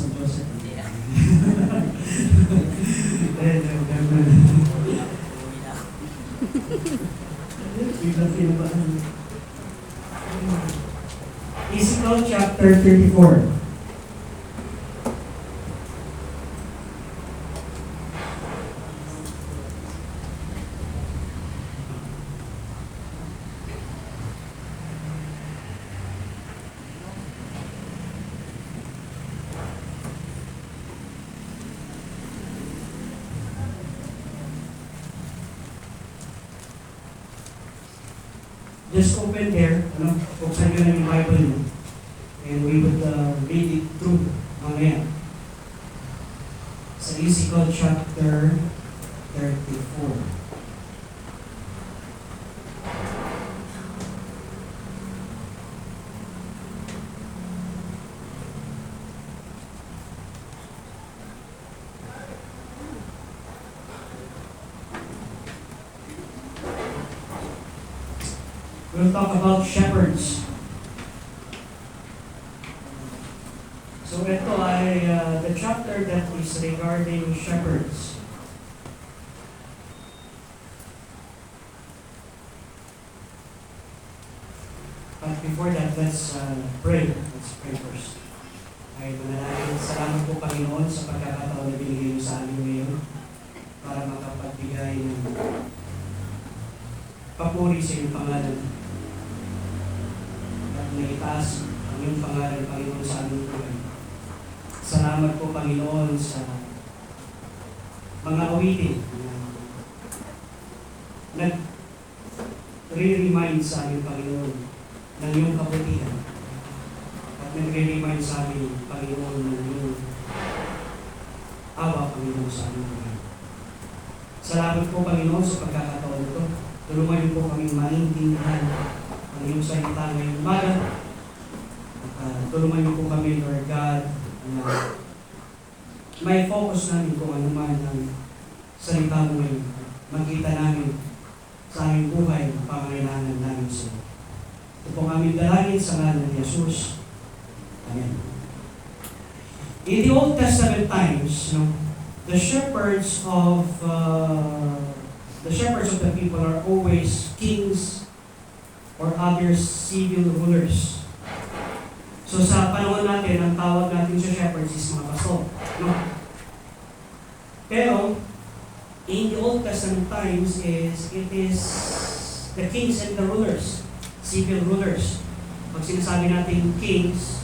Pastor Joseph. Yeah. Ezekiel chapter 34. Just open there, buksan nyo na yung Bible nyo, and we would read it through mamaya. Sa Ezekiel chapter 34. We'll talk about shepherds. So ito ay the chapter that is regarding shepherds. But before that, let's pray. Let's pray first. Ay manalangin. Salamat po Panginoon sa pagkakataon na binigay niyo sa amin ngayon para makapagbigay ng papuri sa iyong pangalan. Naitaas ang iyong pangalan, Panginoon, sa aming buhay. Salamat po, Panginoon, sa mga awitin na nag-remind sa amin, Panginoon, ng iyong kabutihan. At nag-remind sa amin, Panginoon, ng iyong awa, Panginoon, sa aming buhay. Salamat po, Panginoon, sa pagkakataon ito. Tulungan niyo po kami maintindihan ang iyong salita ngayong umaga. Tulungan niyo po kami, Lord God, na may focus namin kung ano man ang salita mo ngayon. Makita namin sa aming buhay ang pangangailangan namin sa iyo. Ito po aming dalangin sa ngalan ni Jesus. Amen. In the Old Testament times, the shepherds of the people are always kings or other civil rulers. So sa panahon natin, ang tawag natin sa shepherds is mga pastor. No? Pero, in the Old Testament times, it is the kings and the rulers, civil rulers. Pag sinasabi natin kings,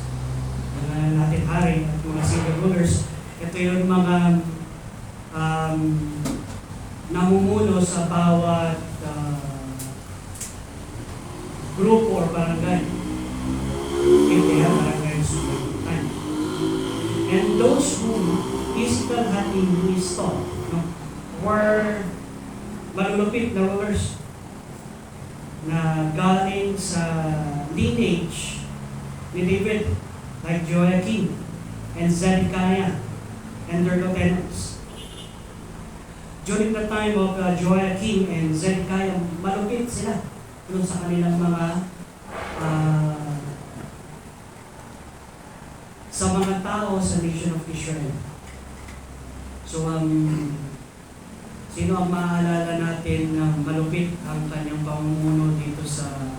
natin hari at mga civil rulers, ito yung mga namumuno sa bawat grupo or barangay. Kaya barangay time. And those who Ezekiel had in his thought were malulupit na rulers na galing sa lineage ni David, like Joachim and Zedekiah and their lieutenants. During the time of Joachim and Zedekiah, malupit sila sa kanilang mga sa mga tao sa nation of Israel. So, sino ang maalala natin na malupit ang kanyang pamumuno dito sa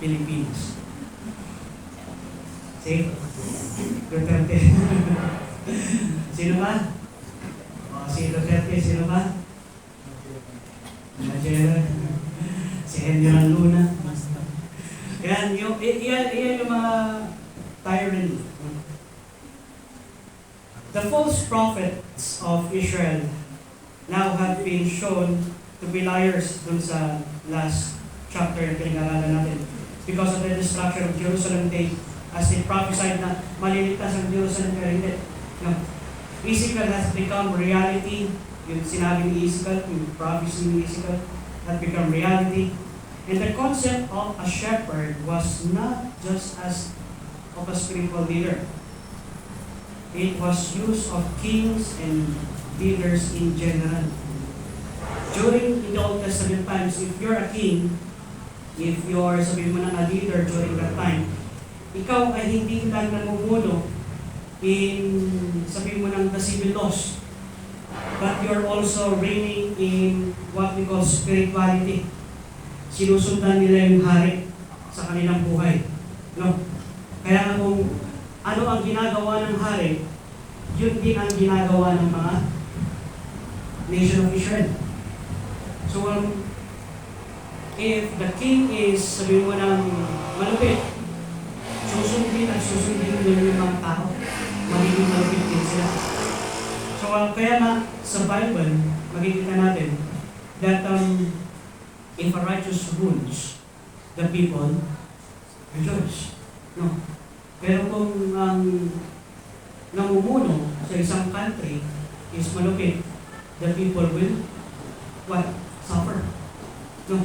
Pilipinas? Si Duterte. Sino ba? Si Duterte, sino ba? Majera. Si General Luna. Yan yung mga tyranny. The false prophets of Israel now have been shown to be liars dun sa last chapter na pinag-aralan natin because of the destruction of Jerusalem day, as they prophesied na maliligtas ang Jerusalem pero hindi. Ezekiel has become reality. Yung sinabi ni Ezekiel, yung prophecy ni Ezekiel had become reality. And the concept of a shepherd was not just as of a spiritual leader. It was used of kings and leaders in general. During in the Old Testament times, if you're a king, if you're sabihin mo na a leader during that time, ikaw ay hindi lang namumuno in, sabihin mo ng the civil laws, but you're also reigning in what we call spirituality. Sinusundan nila yung hari sa kanilang buhay. No? Kaya nga kung ano ang ginagawa ng hari, yun din ang ginagawa ng mga nation of Israel. So, if the king is, sabihin mo ng malupit, susundin at susundin din yung mga tao, magiging malupit din sila. So, kaya nga, sa Bible, makikita natin that if a righteous rules, the people rejoice. No? Pero kung namumuno sa isang country is malupit, the people will what? Suffer. No?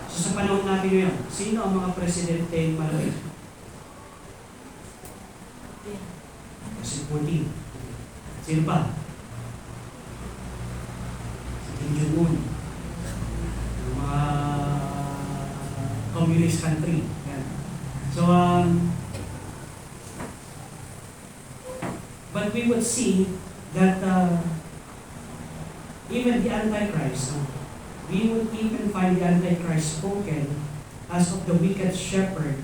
So sa panahon natin ngayon, sino ang mga presidente malupit? Si Putin. Sino pa? Si Kim Jong-un. Yung mga communist country. Yan. So, but we would see that even the Antichrist, we would even find the Antichrist spoken as of the wicked shepherd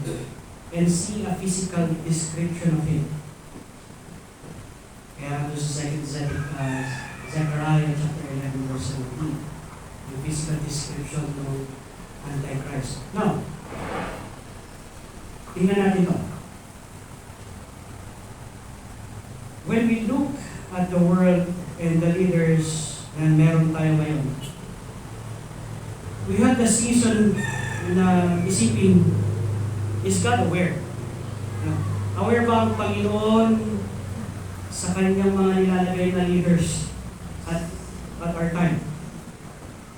and see a physical description of him. Kaya ito sa Zechariah chapter 11 verse 17, the physical description ng Antichrist. Now, tingnan natin ito. When we look at the world and the leaders na meron tayo ngayon, we had the season na isipin, is God aware? Aware ba ang Panginoon sa kanyang mga nilalagay na leaders at our time?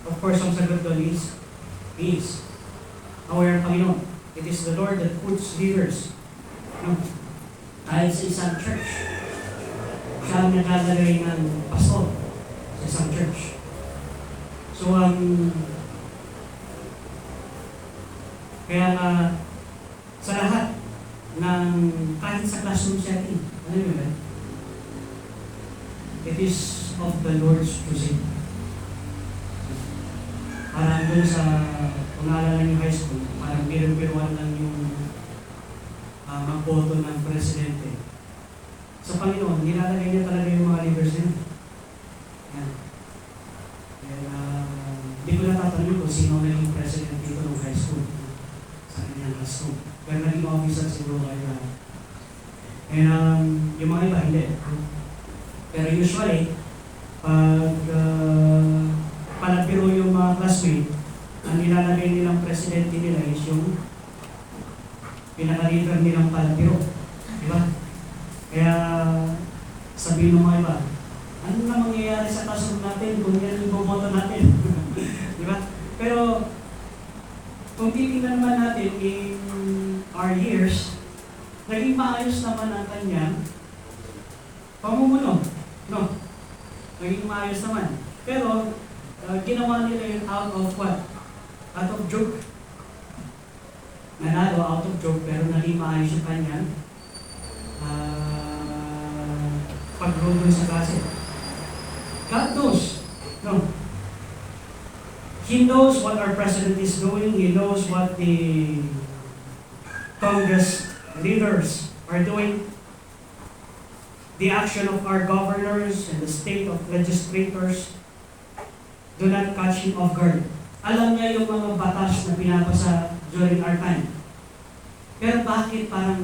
Of course, ang sagot doon is, He is. Aware ang Panginoon. It is the Lord that puts leaders. Dahil sa isang church, siya ang nagalagay ng pastor sa isang church. So, kaya nga, sa lahat ng kahit sa classroom setting, ano yun ba? It is of the Lord's choosing. Parang doon sa, kung naalala yung high school, parang biro-biruan lang yung magboto ng presidente. Sa Panginoon, nilalagay niya talaga yung mga leaders niya. Yan. Kaya, hindi ko natatanong kung sino naging president dito ng high school. Sa kanyang classroom. Pero naging officer siguro kayo na. And yung mga iba, hindi. Pero usually, pag palabiro yung mga classmate, ang nilalagay nilang presidente nila is yung pinaka-leader nilang palabiro. Diba? Kaya sabihin ng mga iba, ano na mangyayari sa classroom natin kung yan yung bumoto natin? Diba? Pero kung titingnan naman natin in our years, naging maayos naman ang kanyang pamumuno. No? Naging maayos naman. Pero, ginawa nila yun out of what? Out of joke. Nanalo out of joke, pero naging maayos yung kanyang pag-roll sa klase. God knows. No? He knows what our president is doing. He knows what the Congress leaders are doing. The action of our governors and the state of legislators do not catch him off guard. Alam niya yung mga batas na pinapasa during our time. Pero bakit parang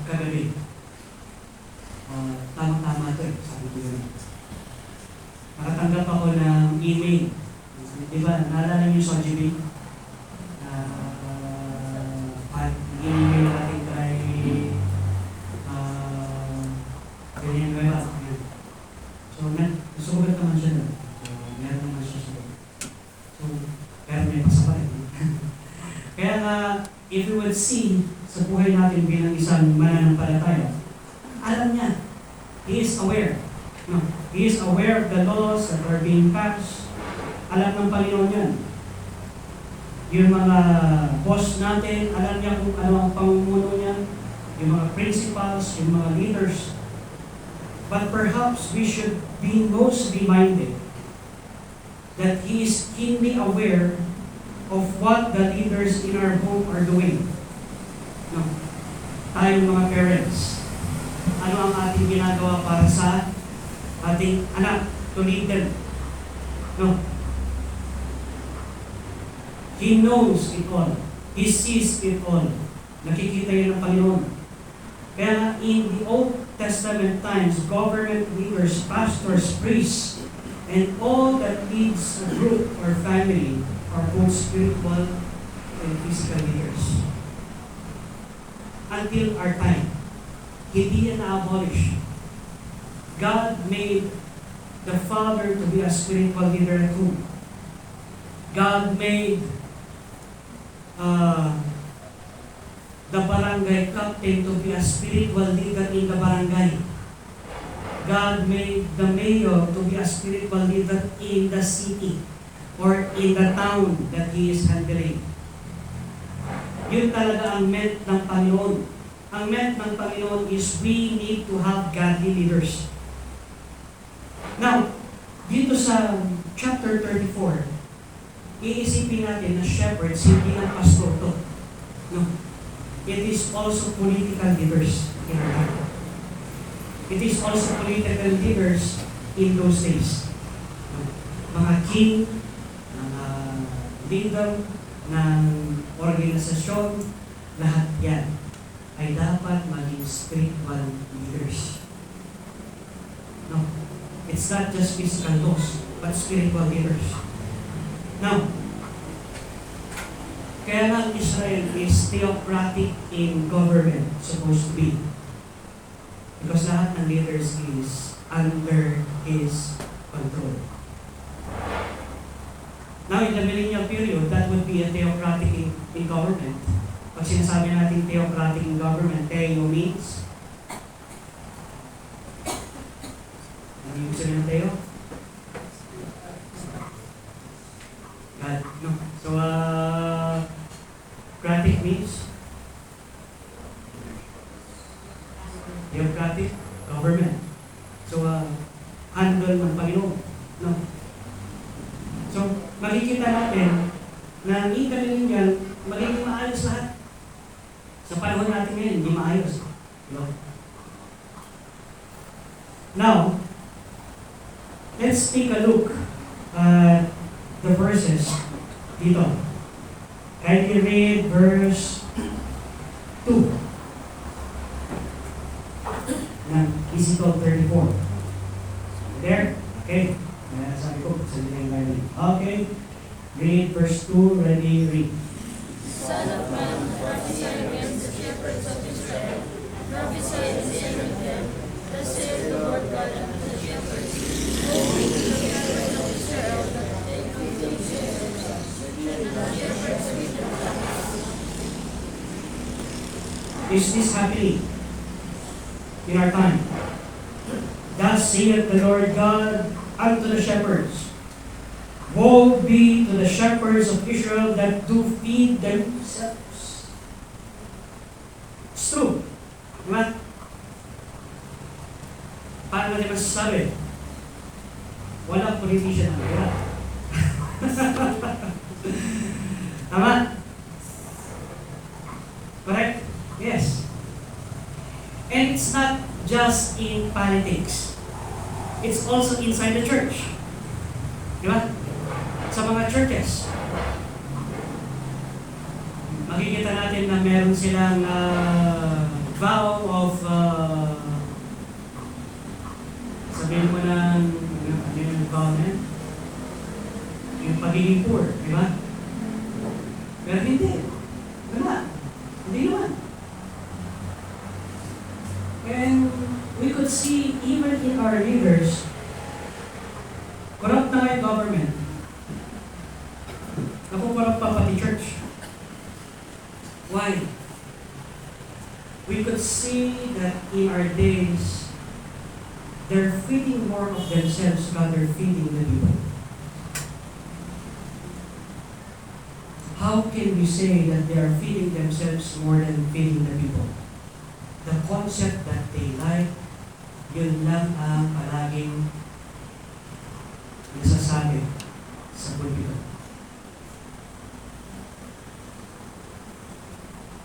kagabi? Tama-tama ito eh, sabi ko yun. Nakatanggap ako ng email. Diba, naalala niyo sa GB? Email natin kay ganyan ba? So, susugat naman siya doon. So, meron naman siya susugat. So, pero may pasapa rin. Kaya nga, if you will see sa buhay natin bilang isang mananampalataya, alam niya, he is aware. No, he is aware of the laws that are being passed. Alam ng Panginoon yan. Yung mga boss natin, alam niya kung ano ang pamumuno niya. yung mga principals, yung mga leaders. But perhaps we should be most reminded that He is keenly aware of what the leaders in our home are doing. No. Tayong mga parents, ano ang ating ginagawa para sa ating anak to lead them? No. He knows it all. He sees it all. Nakikita yun ng Panginoon. Kaya nga, in the Old Testament times, government leaders, pastors, priests, and all that leads a group or family are both spiritual and physical leaders. Until our time, hindi yan na-abolish. God made the father to be a spiritual leader at home. God made the barangay captain to be a spiritual leader in the barangay. God made the mayor to be a spiritual leader in the city or in the town that he is handling. Yun talaga ang meant ng Panginoon. Ang meant ng Panginoon is we need to have godly leaders. Now, dito sa chapter 34, iisipin natin na shepherds, hindi lang pastor to. No. It is also political leaders in our time. It is also political leaders in those days. No. Mga king, mga leader ng organisasyon, lahat yan ay dapat maging spiritual leaders. No. It's not just physical laws, but spiritual leaders. Now, kaya nga Israel is theocratic in government, supposed to be. Because lahat ng leaders is under his control. Now, in the millennial period, that would be a theocratic in government. Pag sinasabi natin theocratic in government, theo means ano yung sabi ng theo? God, no. So, cratic means theocratic government. So, handle ng Panginoon. No. So, makikita natin na hindi kami yan, magiging maayos lahat. Sa panahon natin ngayon, hindi maayos. No. Now, let's take a look at the verses dito. Kindly read verse 2 ng Ezekiel 34. There? Okay. Sabi ko, sabi na yung okay. Read verse 2. Ready, read. Son of man, prophesy against the shepherds of Israel. Prophesy and say unto them, thus saith the Lord God unto the shepherds, woe be to the shepherds of Israel that take with themselves, and the shepherds with the flocks. Is this happening in our time? Thus saith the Lord God unto the shepherds, woe be to the shepherds of Israel that do feed themselves. It's true. Diba? Paano natin masasabi? Walang politician na wala. Tama? Correct? Yes. And it's not just in politics. It's also inside the church. Diba? Sa mga churches. Makikita natin na meron silang vow of sabihin mo ng ano yung vow na yan? Yung pagiging poor, di ba? Pero hindi. Wala. Hindi naman. And we could see even in our leaders, corrupt na yung government. Nakukorrupt pa pati church. Why? We could see that in our days, they're feeding more of themselves rather feeding the people. How can we say that they are feeding themselves more than feeding the people? the concept that they like, yun lang ang palaging nasasabi sa pulpito.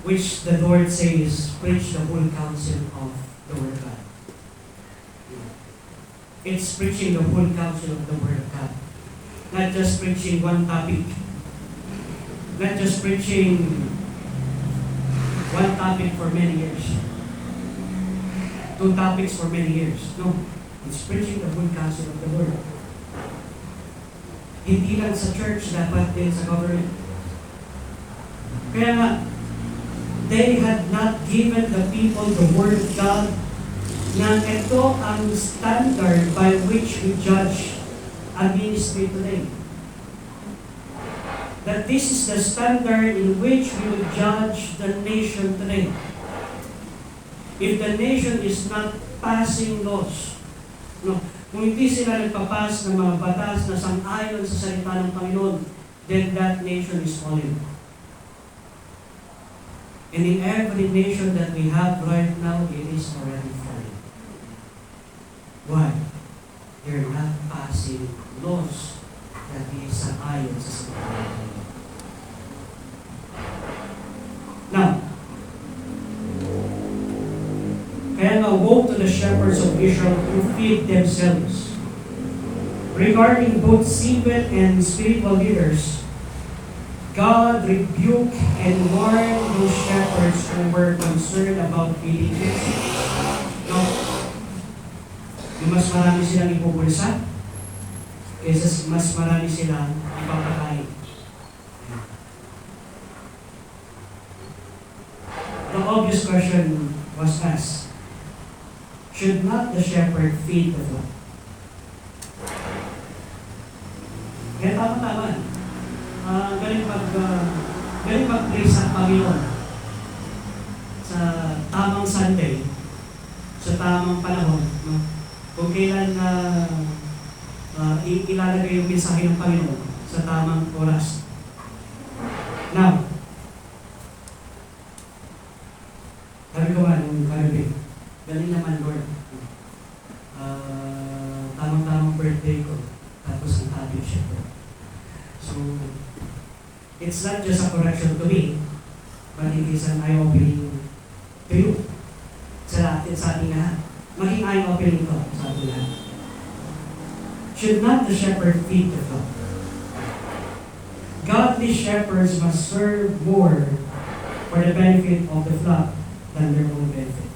Which the Lord says, preach the whole counsel of the Word of God. It's preaching the whole counsel of the Word of God. Not just preaching one topic. Not just preaching one topic for many years. Two topics for many years. No. It's preaching the whole counsel of the Lord. Hindi lang sa church, dapat din sa government. Kaya nga, they had not given the people the Word of God na ito ang standard by which we judge a ministry today. That this is the standard in which we will judge the nation today. If the nation is not passing laws, no, kung hindi sila nagpapas ng mga batas na sang-ayon sa salita ng Panginoon, then that nation is falling. And in every nation that we have right now, it is already falling. Why? They're not passing laws that is sang-ayon sa salita ng Panginoon. Now, kaya nga, woe to the shepherds of Israel who feed themselves. Regarding both civil and spiritual leaders, God rebuked and warned those shepherds who were concerned about feeding themselves. No? Yung mas marami silang ipupulsa, kaysa mas marami silang ipapakain. The obvious question was asked, should not the shepherd feed the flock? Kaya tama-tama. Galing mag-praise ang Panginoon sa tamang Sunday, sa tamang panahon. No? Kung kailan ilalagay yung mensahe ng Panginoon sa tamang oras. Now, sabi ko nga nung kagabi, galing naman Lord. Tamang-tamang birthday ko, tapos ang happy shepherd. So, it's not just a correction to me, but it is an eye-opening to you. Sa ating lahat. Maging eye-opening to sa ating lahat. Should not the shepherd feed the flock? Godly shepherds must serve more for the benefit of the flock than their own benefit.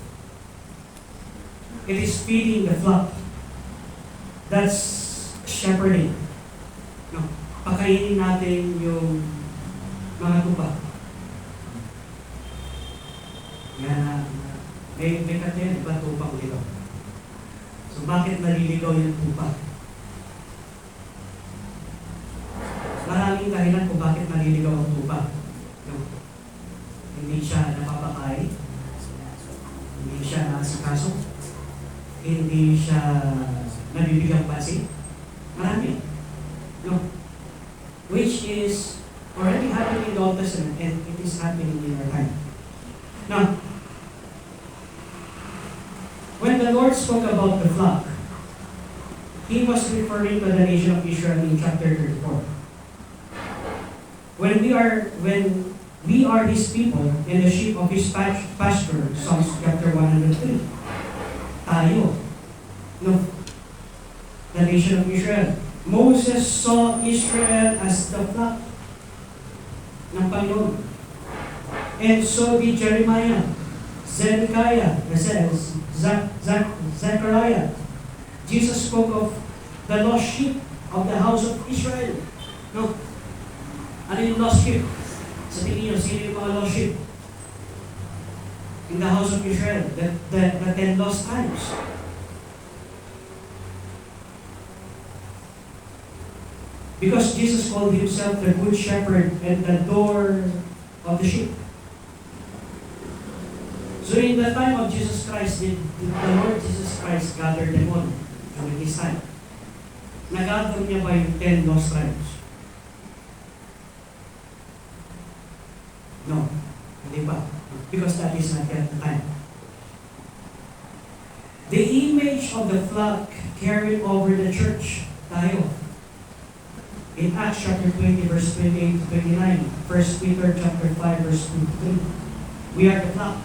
It is feeding the flock. That's shepherding. No, pakainin natin yung mga tupa. Yan, may kanya, iba tupa ko dito. So bakit naliligaw yung tupa? Maraming dahilan kung bakit naliligaw ang tupa. No. Hindi siya napapakain, hindi siya nasikaso, hindi siya nabibigang pansin. Marami. No. Which is already happening in the Old Testament and it is happening in our time. Now, when the Lord spoke about the flock, He was referring to the nation of Israel in chapter 34. When we are His people and the sheep of His pasture, Psalms chapter 103. Tayo, no, the nation of Israel. Moses saw Israel as the flock ng Panginoon. And so did Jeremiah, Zedekiah, Zechariah. Jesus spoke of the lost sheep of the house of Israel. No? Ano yung lost sheep? Sa tingin nyo, sino yung mga lost sheep? In the house of Israel, the 10 lost tribes. Because Jesus called Himself the Good Shepherd and the door of the sheep. So in the time of Jesus Christ, did the Lord Jesus Christ gather them all during His time? Nag-gather niya ba yung 10 lost tribes? No, hindi pa. Because that is not yet the time. The image of the flock carried over the church. Tayo. In Acts chapter 20, verse 28 to 29. 1 Peter chapter 5, verse 2 to 3. We are the flock.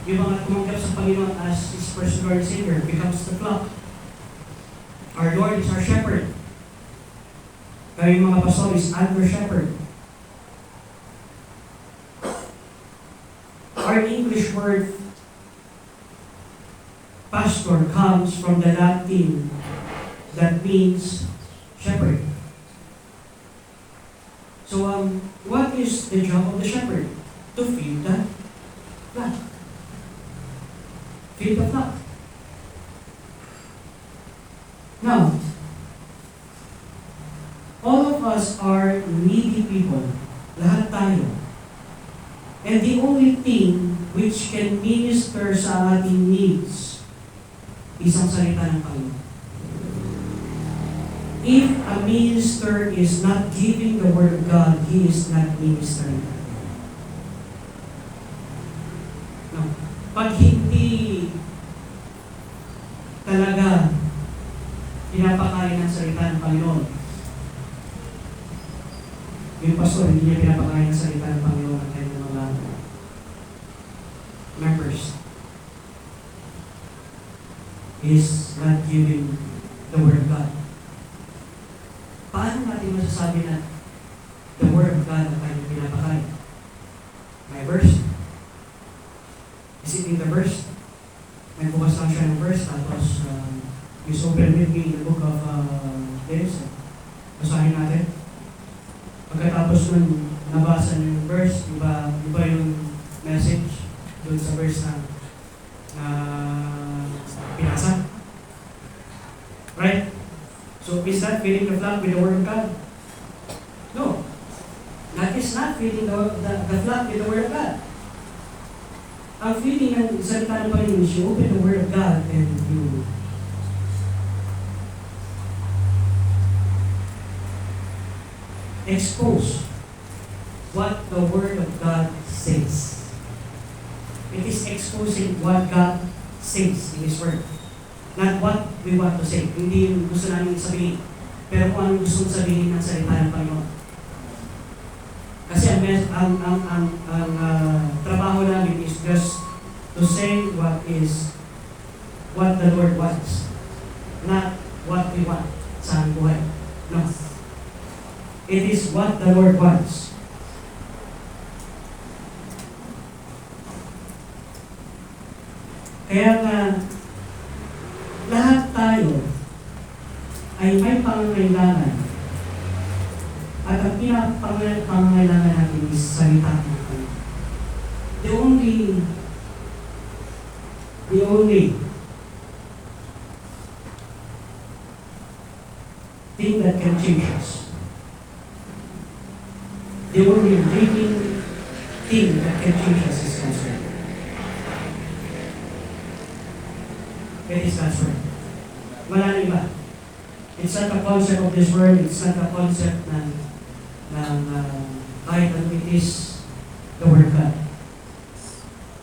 Yung mga tumanggap sa Panginoon as His personal Lord and Savior becomes the flock. Our Lord is our shepherd. Kaya yung mga pastor is under shepherd. Our English word pastor comes from the Latin that means shepherd. So, what is the job of the shepherd? To feed the flock. Feed the flock. Now, all of us are needy people. Lahat tayo. And the only thing which can minister sa ating needs is ang salita ng Panginoon. If a minister is not giving the Word of God, he is not ministering. No. Pag hindi talaga pinapakain ng salita ng Panginoon, yung pastor, hindi niya pinapakain ng salita ng Panginoon ang kanyang mga members, is not giving the Word of God. Paano natin masasabi na the Word of God ang kanyang pinapakain? May verse? Is it in the verse? May bukas lang siya ng verse, tapos you open with me in the book of Genesis. Basahin natin. Pagkatapos nun, nabasa niyo yung verse, iba yung message doon sa verse na pinasa. Right? So, is that feeding the flock with the Word of God? No. That is not feeding the flock with the Word of God. Ang feeding ng salita ng Panginoon is you open the Word of God and you expose what the Word of God says. It is exposing what God says in His Word. Not what we want to say. Hindi yung gusto namin sabihin. Pero kung anong gusto sabihin ng salita ng Panginoon. Kasi ang trabaho namin is just to say what the Lord wants. Not what we want sa buhay. No. It is what the Lord wants. Kaya nga, lahat tayo ay may pangangailangan. At ang pinapangangailangan natin is salita ng Panginoon. The only thing that can change us, the only living thing that can change us is God's Word. It is God's Word. Wala na iba. It's not a concept of this world. It's not a concept ng Bible. It is the Word of God.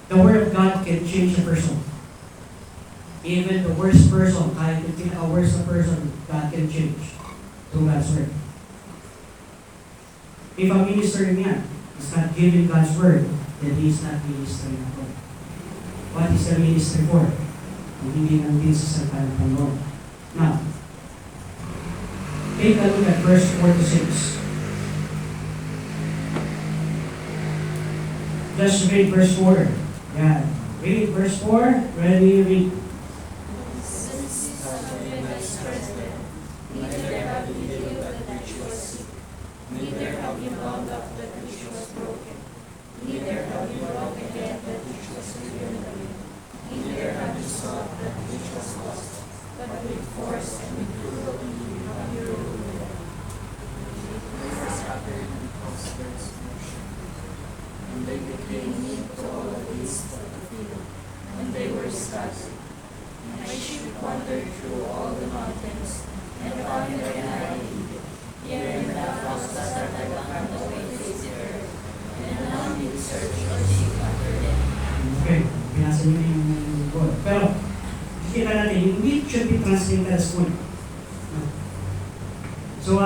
The Word of God can change a person. Even the worst person, kahit yung pinaka-worst na person, God can change through God's Word. If a minister niya is not giving God's Word, then he is not ministering at all. What is the ministry for? Kung hindi nandun sa salita ng Panginoon. Now, take a look at verse 4 to 6. Just read verse 4. Yeah. Read verse 4. Ready, read. Since neither have you healed that which was sick, neither have you bound up that which was broken, neither have you brought again that which was taken away, neither have you sought that which was lost, but with force and with cruelty have you ruled it. And they became meat to all the beasts of the field, and they were scattered. My sheep wandered through all the mountains, and found their hiding. Here and thou hast scattered upon the ways of the earth, and none did search or seek after them. Okay, pinasa niyo yung word. Pero, kita natin, yung meat should be translated as food. So,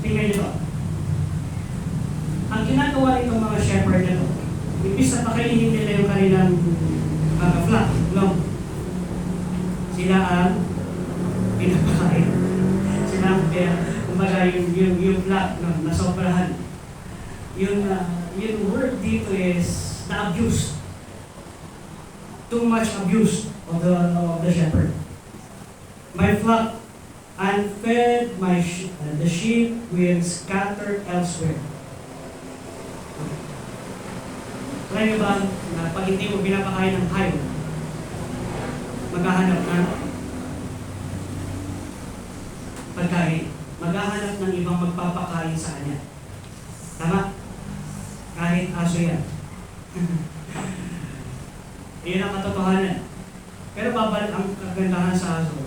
tingnan nyo to. Ang ginagawa nitong mga shepherd na to, imbis na pakainin nila yung kanilang flock, no? Sila ang pinapakain. Sila ang kumbaga yung flock, no? Nasobrahan. Yung word dito is na-abuse. Too much abuse of the shepherd. My flock unfed, the sheep will scatter elsewhere. Alam niyo ba na pag hindi mo pinapakain ng hayop, maghahanap ng pagkain. Maghahanap ng ibang magpapakain sa kanya. Tama? Kahit aso yan. Iyon ang katotohanan. Pero babalik ang kagandahan sa aso.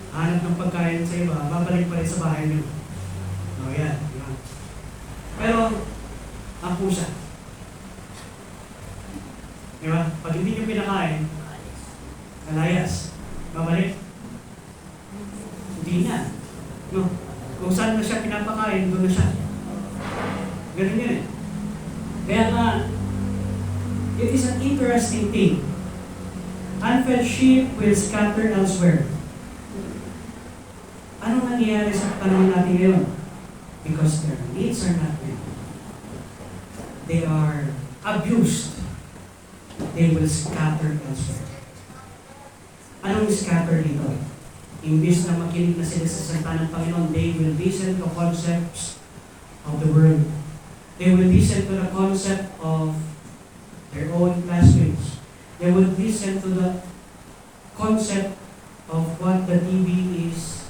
Hanap ng pagkain sa iba, babalik pa rin sa bahay niyo. O yan. Pero, ang pusa. Diba? Pag hindi niyo pinakain, kalayas. Babalik. Hindi na. No? Kung saan na siya pinapakain, doon na siya. Ganun yun eh. Kaya nga, it is an interesting thing. Unfed sheep will scatter elsewhere. Anong nangyayari sa panahon natin ngayon? Because their needs are not met. They are abused. They will scatter elsewhere. Anong scatter dito? Imbis na makinig na sila sa salita ng Panginoon, they will listen to concepts of the world. They will listen to the concept of their own classmates. They will listen to the concept of what the TV is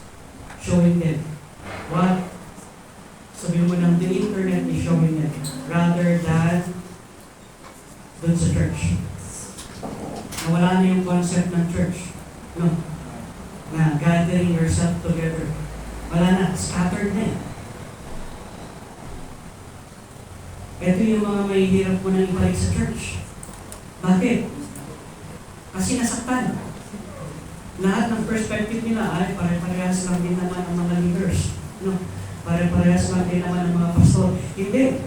showing them. What, sabihin mo ng the internet is showing them, rather than dun sa church. Nawala na yung concept ng church. No? Na gathering yourself together. Wala na, scattered na eh. Ito yung mga mahihirap mo na ibalik sa church. Bakit? Kasi nasaktan. Lahat ng perspective nila ay pare-parehas lang din naman ang mga leaders. No? Pare-parehas lang din naman ang mga pastor. Hindi.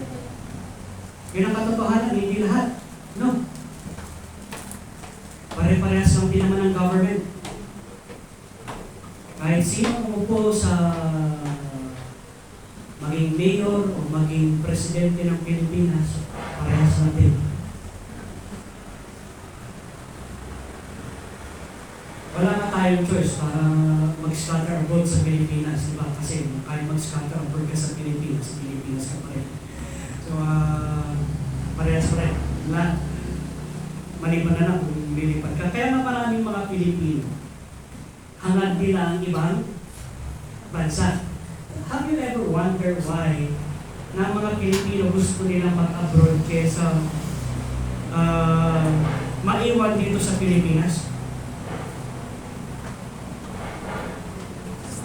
Yun ang katotohanan, hindi lahat. No? Pare-parehas lang din naman ang government. Kahit sino umupo sa maging mayor o maging presidente ng Pilipinas, parehas lang din. Wala na tayong choice para mag-scatter abroad sa Pilipinas, di ba? Kasi kahit mag-scatter abroad ka sa Pilipinas ka pa rin. So, parehas pa rin. Maliban na lang kung lilipad ka. Kaya nga maraming mga Pilipino, hangad nila ang ibang bansa. Have you ever wondered why na mga Pilipino gusto nilang mag-abroad kesa maiwan dito sa Pilipinas?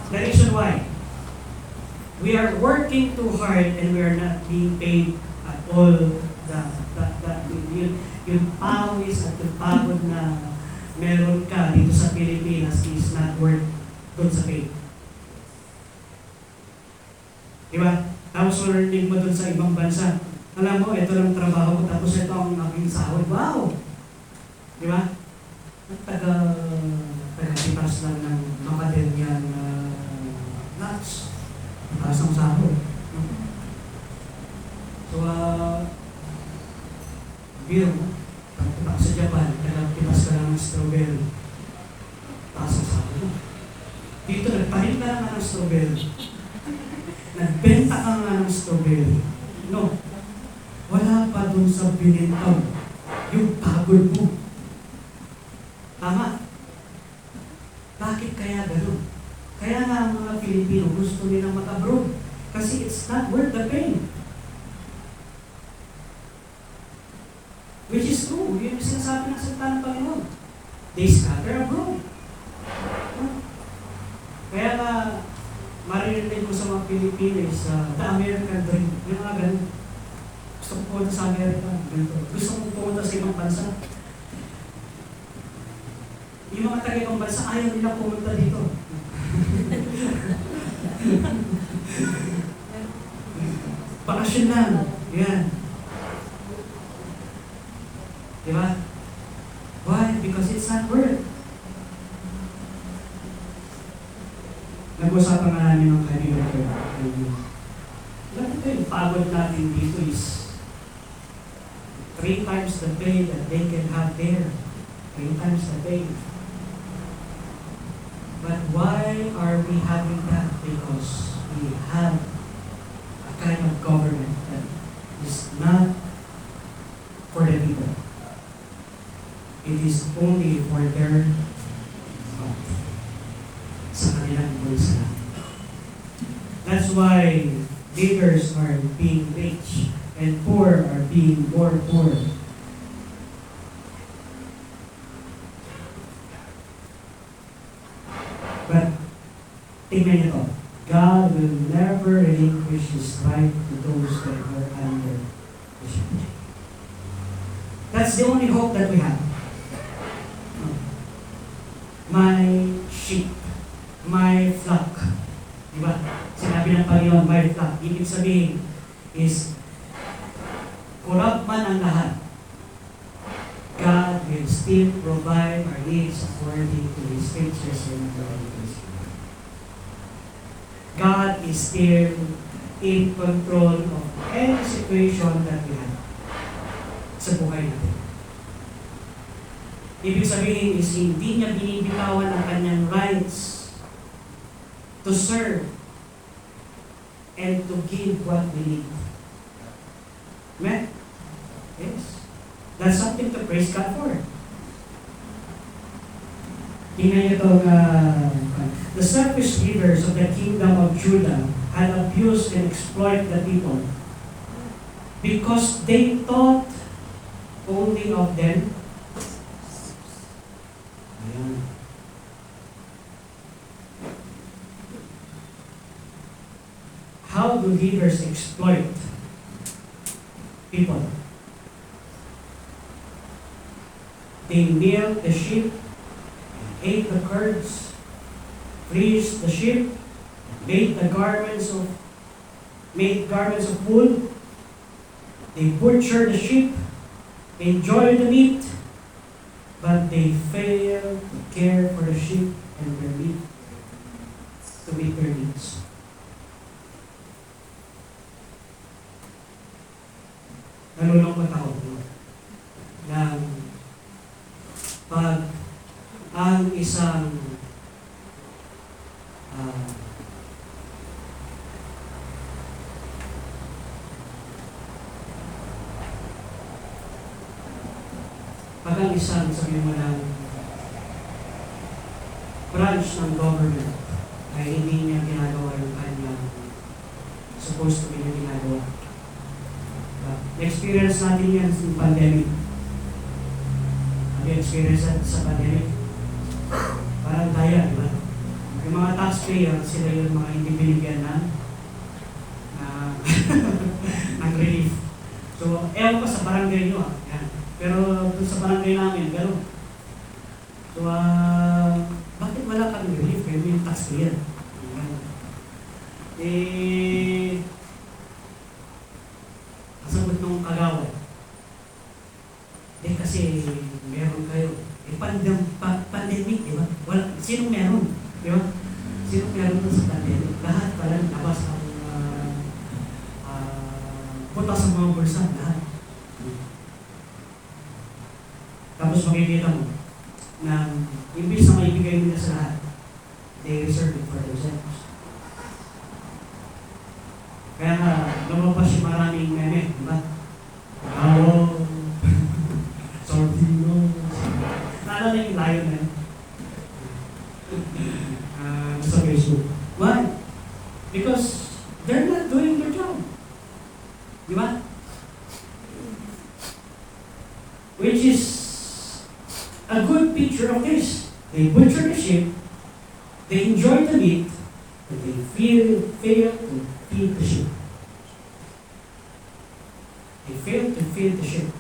The reason why, we are working too hard and we are not being paid at all. Yung pawis at yung pagod na meron ka dito sa Pilipinas is not worth doon sa pay. Diba? Tapos learning mo doon sa ibang bansa. Alam mo, ito lang trabaho ko, tapos ito ang aking sahod. Wow! Diba? Taga-pitas lang ng makadelyan nuts. Taas ang sahod. So, beer mo. Pagpunta sa Japan, nagpitas ka lang ng strawberry. Taas ang sahod mo. Dito, nagpahin ka lang ng strawberry. Nagbenta ka nga ng strawberry. No. Wala pa dun sa binentaw. Yung pagod mo. Tama. Bakit kaya ganun? Kaya nga ang mga Pilipino gusto nilang mag-abroad. Kasi it's not worth the pain. Which is true. Yun yung sinasabi ng salita ng Panginoon. They scatter abroad. Kaya nga, maririnig mo sa mga Pilipino is the American dream. Yung mga ganun. Gusto ko pumunta sa Amerika. Gusto ko pumunta sa ibang bansa. Yung mga taga-ibang bansa, ayaw nila pumunta dito. Bakasyon lang. Yan. Diba? Why? Because it's not work. Nag-usapan nga namin ng kaibigan ko. Alam ito yung pagod natin dito is 3 times the pay that they can have there. 3 times the pay. But why are we having that? Because we have a kind of government that is not for the people. It is only for their sa kanilang bulsa. That's why leaders are being rich and poor are being more poor. But tingnan niyo to. God will never relinquish His right to those that are under His shepherding. That's the only hope that we have. My sheep, my flock. Diba? Sinabi ng Panginoon, my flock. Ibig sabihin is, corrupt man ang lahat, God will still provide our needs according to His riches and according to His glory. God is still in control of any situation that we have sa buhay natin. Ibig sabihin is hindi niya binibitawan ang kanyang rights to serve and to give what we need. Amen? Yes. That's something to praise God for. Tingnan niyo itong the selfish leaders of the kingdom of Judah had abused and exploited the people because they thought only of them. Ayan. How do leaders exploit people? They milk the sheep, ate the curds, fleeced the sheep, made garments of wool. They butcher the sheep, enjoy the meat, but they fail to care for the sheep and their meat, to meet their needs. Nalulungkot ako na pag ang isang sabi mo ng branch ng government ay hindi niya ginagawa yung kanyang supposed to be na ginagawa. Na-experience natin yan sa pandemic. Experience sa pandemic. Parang tayo, di ba? Yung mga taxpayer, sila yung mga hindi binigyan ng relief. So, ewan ko sa barangay nyo, yan. Pero sa barangay namin, gano'n. So, bakit wala kang relief? Kaya yung taxpayer. Sagot ng kagawad. Kasi meron kayo. Pandemic, di ba? Sinong meron? Di ba? Sinong meron sa pandemic? Lahat pala nabas ang punta sa mga bulsa. Lahat. Tapos makikita mo na imbis na maibigay nila sa lahat, they reserve it for themselves. Kaya nga, lumabas yung maraming meme, di ba? Sortino. Naalala yung lion na yun? Sa Facebook. Why? Because they're not doing their job. Di ba? Which is a good picture of this. They butcher the sheep, they enjoy the meat, but they fail to feed the sheep. They fail to feed the sheep.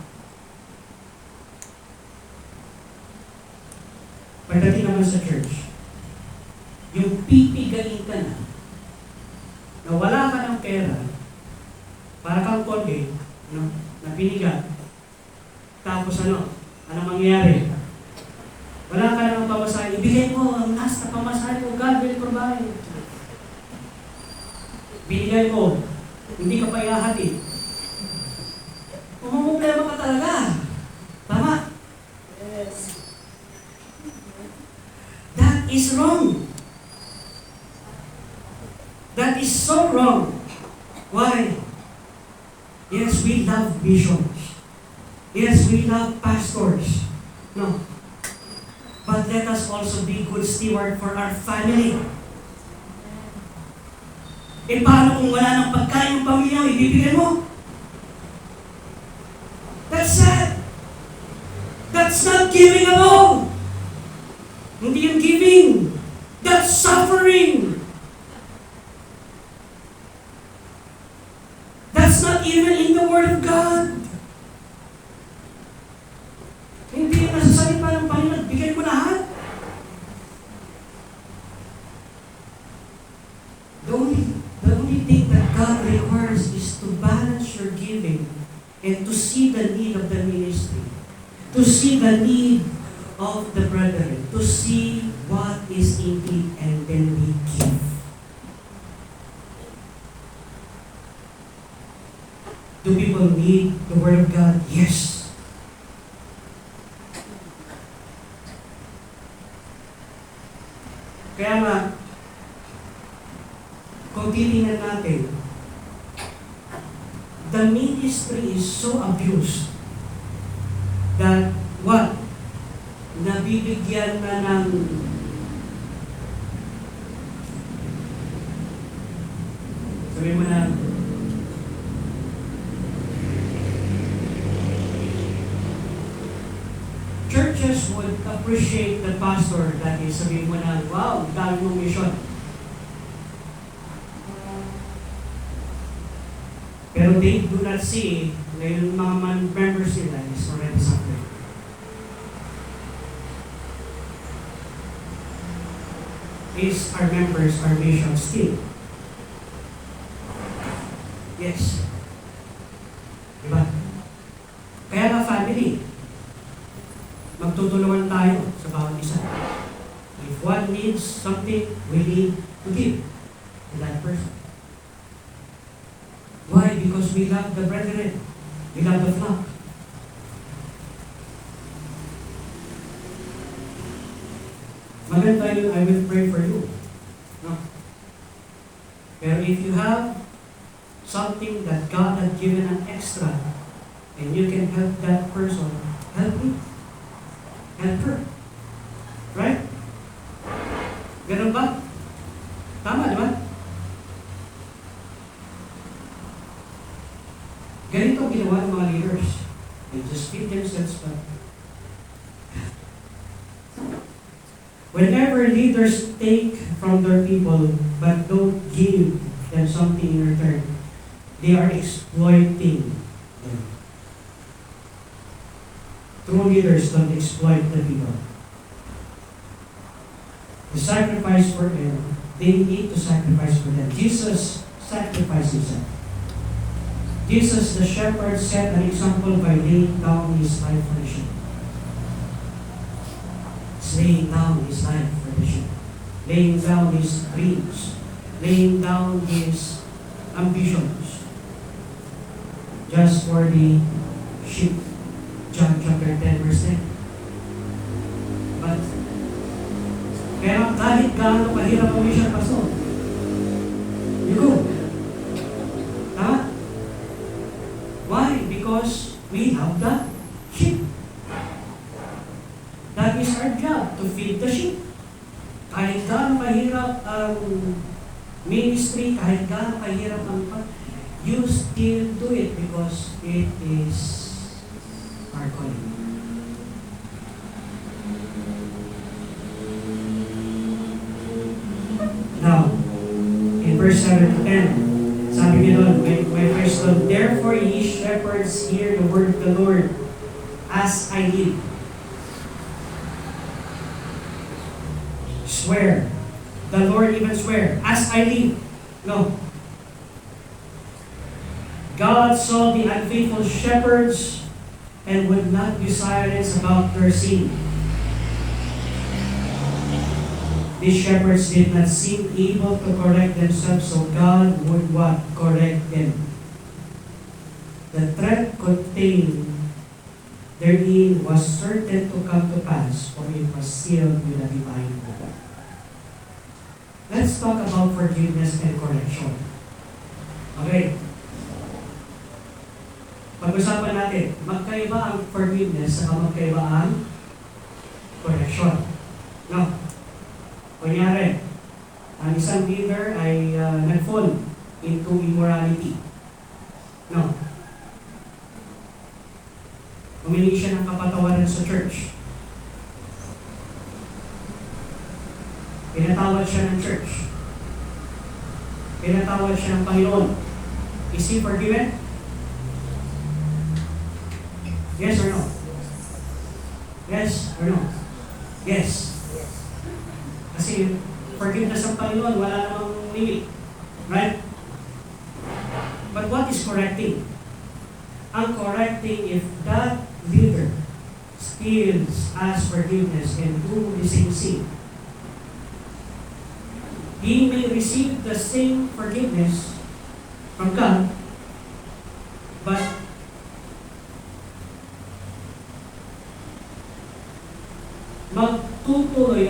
Pagdating naman sa church, yung pipigain ka na wala ka ng pera, para kang Colgate, no, na pinigat, tapos ano mangyayari? Wala ka namang pamasahe, ibigay mo ang last na pamasahe mo, God will provide. Binigay mo, hindi ka pa ihahatid. Problema ka talaga. Tama? Yes. That is wrong. That is so wrong. Why? Yes, we love bishops. Yes, we love pastors. No. But let us also be good steward for our family. Eh paano kung wala ng pagkain ng pamilya mo, ibibigay mo? That's sad. That's not giving at all. Hindi yung giving. That's suffering. That's not even in the Word of God. Hindi yung nasasalita ng Panginoon, bigay mo lahat. The only thing that God requires is to balance your giving and to see the need of the ministry, to see the need of the brethren, to see what is in need, and then we give. Do people need the Word of God? Yes. Kaya nga, kung titingnan natin, the ministry is so abused that what? Nabibigyan na ng sabihin mo na churches would appreciate the pastor that is sabihin mo na, wow, dami mong mission. Pero they do not see na yung mga members nila is already suffering. Is our members our mission still? Yes. Diba? Kaya nga family, magtutulungan tayo sa bawat isa. If one needs something, we need to give to that person. Why? Because we love the brethren. We love the flock. Maganda yun, I will pray for you. No? Pero if you have something that God has given an extra, and you can help that person, help him. Help her. Right? Ganun ba? Tama, di ba? Ganito ang ginawa ng mga leaders. They just feed themselves back. Whenever leaders take from their people but don't give them something in return, they are exploiting them. True leaders don't exploit the people. The sacrifice for them, they need to sacrifice for them. Jesus sacrificed himself. Jesus, the shepherd, set an example by laying down his life for the sheep. He's laying down his life for the sheep. Laying down his dreams. Laying down his ambitions. Just for the sheep. John chapter 10 verse 10. But, kaya kahit gaano kahirap ang mission, pastor, you go. Tama? Why? Because we have the sheep. That is our job, to feed the sheep. Kahit gaano kahirap ang ministry, kahit gaano kahirap ang you still do it because it is our calling. Now, in verse 7 to 10, sabi niya doon, my first one, therefore ye shepherds hear the word of the Lord as I live. swear. The Lord even swear, as I live. No. God saw the unfaithful shepherds and would not be silenced about their sin. These shepherds did not seem able to correct themselves, so God would what? Correct them. The threat contained therein was certain to come to pass, for it was sealed with a divine order. Let's talk about forgiveness and correction. Okay. Pag-usapan natin, magkaiba ang forgiveness at magkaiba ang correction. No. Kunyari, ang isang leader ay nag-fall into immorality. No. Humingi siya ng kapatawaran sa church. Pinatawad siya ng church. Pinatawad siya ng Panginoon. Is he forgiven? Yes or no? Yes or no? Yes. Kasi forgiveness ng Panginoon, wala namang limit. Right? But what is correcting? Ang correcting, if that leader still asks forgiveness and do the same sin, he may receive the same forgiveness from God, but magtutuloy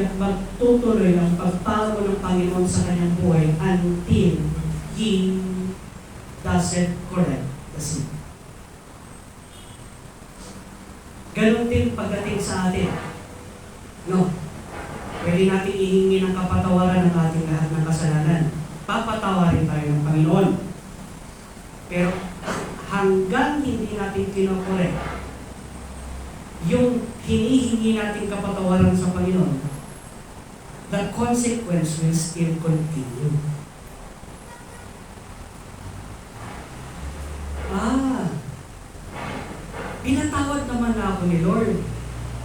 ang pagbago ng Panginoon sa kanyang buhay until he doesn't correct the sin. Ganon din pagdating sa atin. No. Pwede natin ihingi ng kapatawaran ng ating lahat ng kasalanan. Papatawarin tayo ng Panginoon. Pero hanggang hindi natin kinokorek yung hinihingi natin kapatawaran sa Panginoon, the consequence will still continue. Pinatawad naman na ako ni Lord.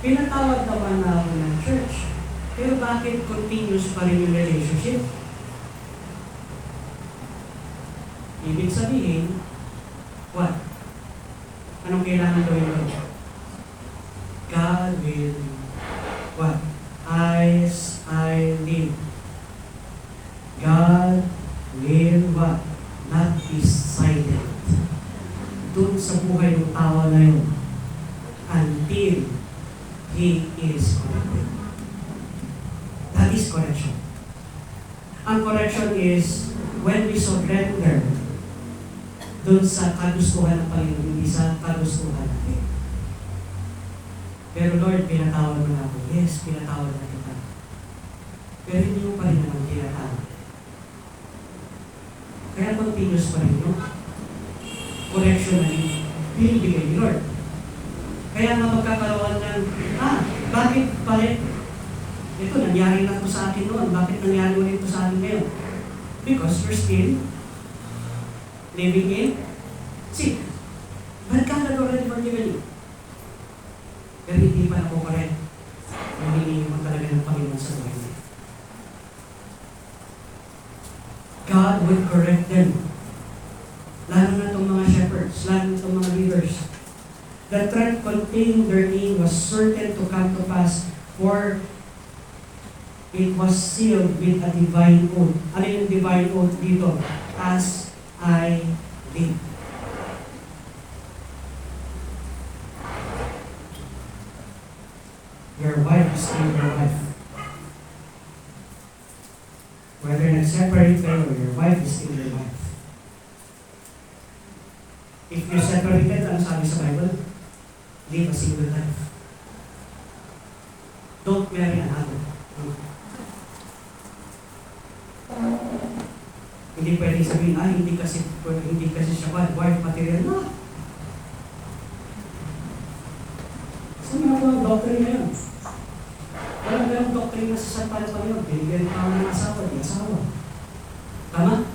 Pinatawad naman na ako ng church. Pero bakit continuous pa rin yung relationship? Ibig sabihin, what? Anong kailangan gawin ko? God will, what? As I live. God will, what? Not be silent. Doon sa buhay ng tao na yun until he is corrected. That is correction. Ang correction is when we surrender doon sa kagustuhan ng Panginoon, hindi sa kagustuhan natin. Pero Lord, pinatawad mo na ako. Yes, pinatawad na kita. Pero hindi mo pa rin naman pinatawad. Kaya continuous pa rin yung correction na binibigay ni Lord. Kaya nga magkakaroon ng, bakit pala? Ito, nangyari na ito sa akin noon. Bakit nangyari ulit ito sa akin ngayon? Because we're still living in sin. But God had already forgiven you. Pero hindi pa nakukorek. Hindi mo talaga ng Panginoon sa buhay niya. God will correct them. Lalo na itong mga shepherds, lalo na itong mga leaders. The threat contained therein was certain to come to pass, for it was sealed with a divine oath. Ano yung divine oath dito? As I live. Your wife is still your wife. Whether nag-separate kayo, your wife is still your wife. If you're separated, ano sabi sa Bible? Live a single life. Don't marry another. Hindi pwedeng sabihin, hindi kasi siya wife material. No. Sa mga doctrine na yun. Walang ganong doctrine na sa Santa pa yun. Binigyan ka ng asawa, di asawa. Tama?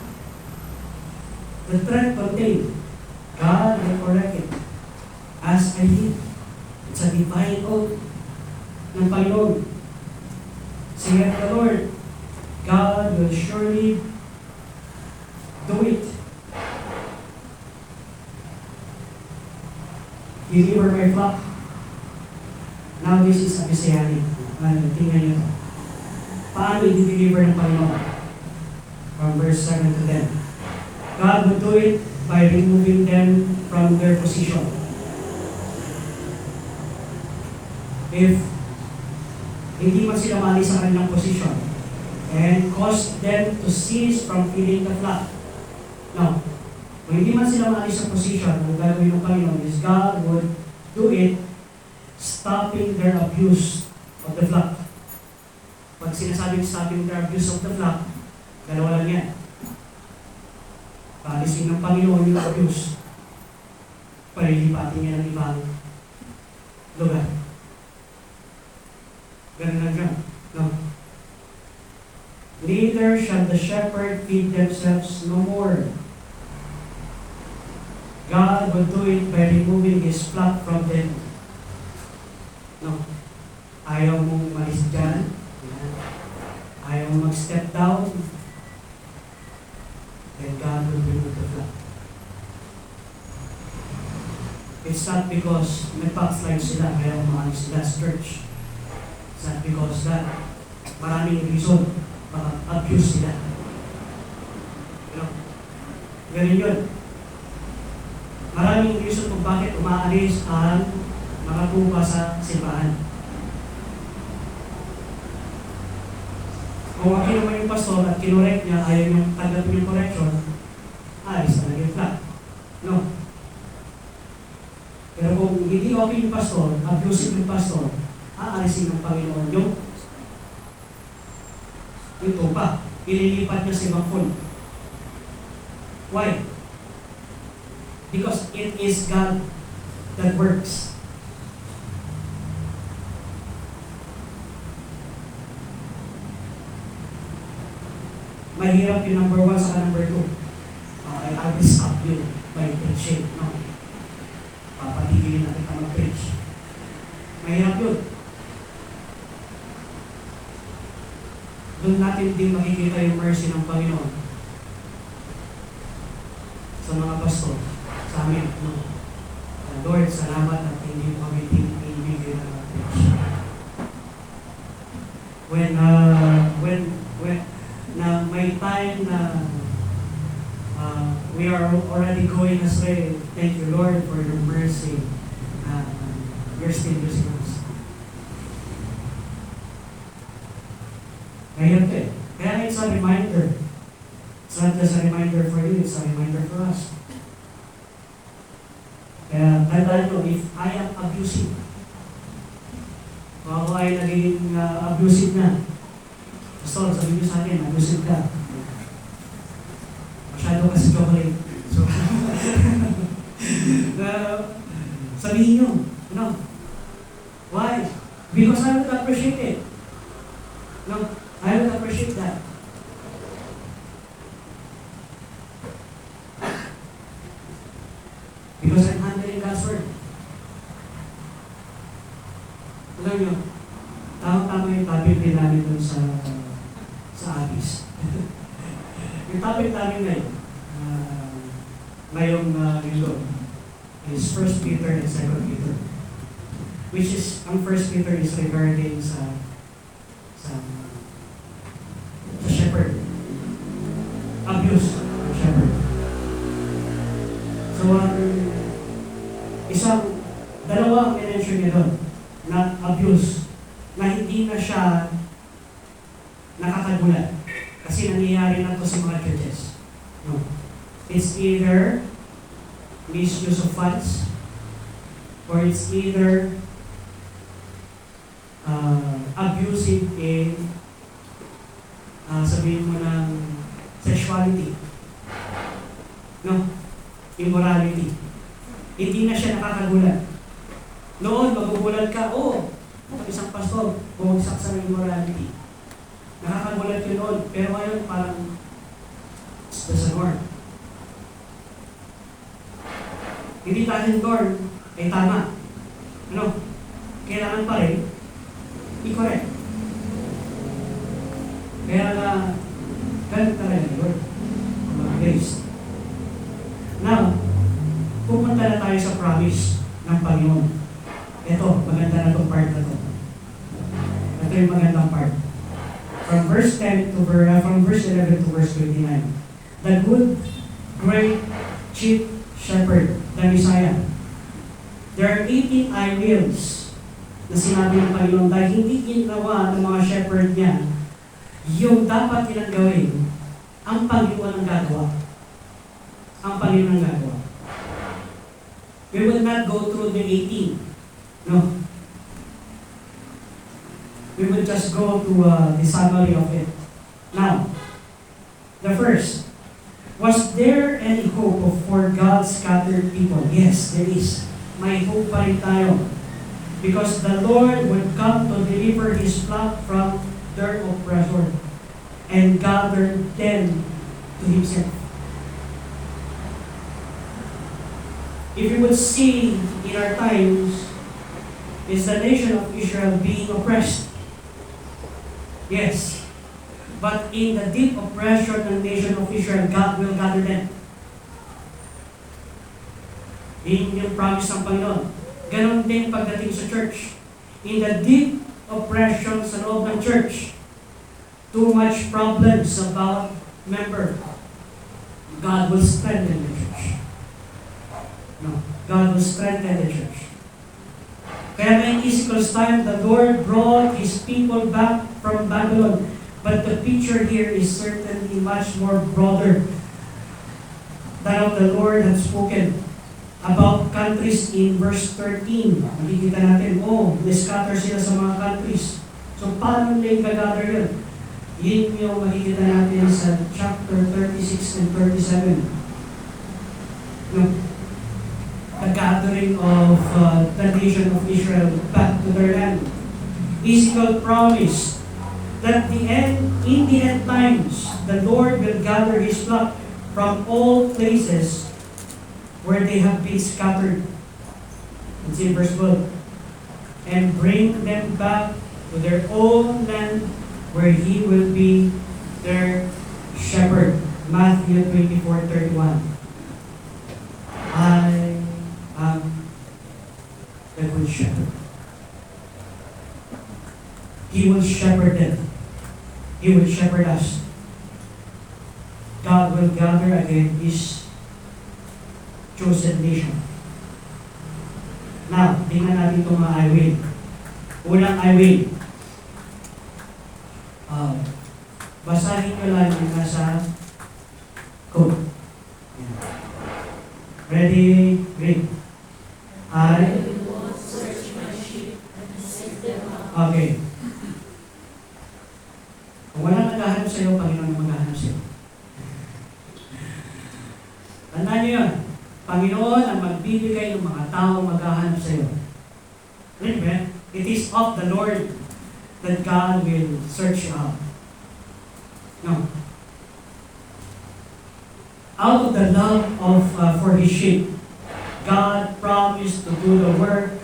The threat contained. God will correct it. As I live. It's a divine oath ng Panginoon. 2 saith the Lord, God will surely do it. Deliver my flock. Now this is a messianic. Tingnan nyo. Paano i-deliver ng Panginoon? From verse 7 to 10. God will do it by removing them from their position. If hindi man sila maalis sa kanilang position and cause them to cease from feeding the flock. No. Kung hindi man sila maalis sa position, ang gagawin ng Panginoon is God would do it stopping their abuse of the flock. Pag sinasabing stopping their abuse of the flock, dalawa lang yan. Paalisin ng Panginoon yung abuse. Palilipatin niya ng ibang lugar. Ganun lang yan. No. Neither shall the shepherd feed themselves no more. God will do it by removing His flock from them. No. Ayaw mong malis dyan. Ayaw mong mag-step down. Then God will remove the flock. It's not because nag-backslide sila, ayaw maalis sila sa church. It's not because that. Maraming reason baka abuse sila. You know? Ganun yun. Maraming reason kung bakit umaalis ang mga pupa sa simbahan. Kung ako naman yung pastor at kinorek niya, ayaw niyang tanggapin yung correction, alis talaga yung flock. No. Pero kung hindi okay yung pastor, abusive yung pastor, aalisin ng Panginoon yung tupa. Ililipat niya sa ibang fold. Why? Because it is God that works. Mahirap yung number 1 sa number 2. I will stop you by preaching. No. Papatigilin natin ka mag-preach. Mahirap yun. Doon natin din makikita yung mercy ng Panginoon sa mga pastor, sa amin. No. Lord, salamat at hindi mo kami tinibigay na mag-preach. When na may time na we are already going astray, thank you, Lord, for your mercy. You're still using us. Ngayon eh. Kaya it's a reminder. It's not just a reminder for you, it's a reminder for us. Kaya tandaan nyo, if I am abusive, kung ako ay naging abusive na, pastor, sabihin nyo sa akin, abusive ka. Masyado kasi chocolate. So, sabihin nyo, no? Why? Because I would appreciate it. No, I would appreciate that. Because I'm handling God's word. Alam nyo, tama yung topic din namin dun sa Abis. Yung topic namin ngayon, ngayong linggo, is 1 Peter and 2 Peter. Which is, ang 1 Peter is regarding sa shepherd. Abuse ng shepherd. So, dalawa ang mention niya doon na abuse, na hindi na siya nakakagulat. Kasi nangyayari na to sa mga churches. No. It's either misuse of funds, or it's either abusive in sabihin mo ng sexuality. No? Immorality. Hindi na siya nakakagulat. Noon, magugulat ka, isang pastor, bumagsak sa immorality. Nakakagulat yun noon. Pero ngayon, parang it's the norm. Hindi tayong norm ay tama. Ano? Kailangan pa rin i-correct. yung magandang part. From verse 11 to verse 29. The good, great, chief shepherd, the Messiah. There are 18 I wills na sinabi ng Panginoon dahil hindi ginawa ng mga shepherd niya yung dapat nilang gawin, ang Panginoon ang gagawa. Ang Panginoon ang gagawa. We will not go through the 18. No. We will just go to the summary of it. Now, the first, was there any hope for God's scattered people? Yes, there is. May hope pa rin tayo. Because the Lord would come to deliver His flock from their oppressor and gather them to Himself. If you would see in our times, is the nation of Israel being oppressed? Yes. But in the deep oppression ng nation of Israel, God will gather them. Yun yung promise ng Panginoon. Ganon din pagdating sa church. In the deep oppression sa loob ng church, too much problems about member, God will strengthen the church. No, God will strengthen the church. Kaya in Ezekiel's time, the Lord brought His people back from Babylon. But the picture here is certainly much more broader than what the Lord had spoken about countries in verse 13. Makikita natin, scatter sila sa mga countries. So, paano nila yung gagather yun? Yun yung makikita natin sa chapter 36 and 37. The gathering of the nation of Israel back to their land. Ezekiel promised that in the end times, the Lord will gather His flock from all places where they have been scattered. It's in verse 12. And bring them back to their own land where He will be their shepherd. Matthew 24:31. I am the good shepherd. He will shepherd them. He will shepherd us. God will gather again His chosen nation. Now, tingnan natin itong mga I will. Unang I will. Basahin nyo lang yung nasa code. Ready? Read. I will search my sheep and seek them out. Okay. Kung walang naghahanap sa'yo, Panginoon ang maghahanap sa'yo. Tandaan nyo yun. Panginoon ang magbibigay ng mga tao maghahanap sa'yo. Remember, it is of the Lord that God will search you out. No. Out of the love for His sheep, God promised to do the work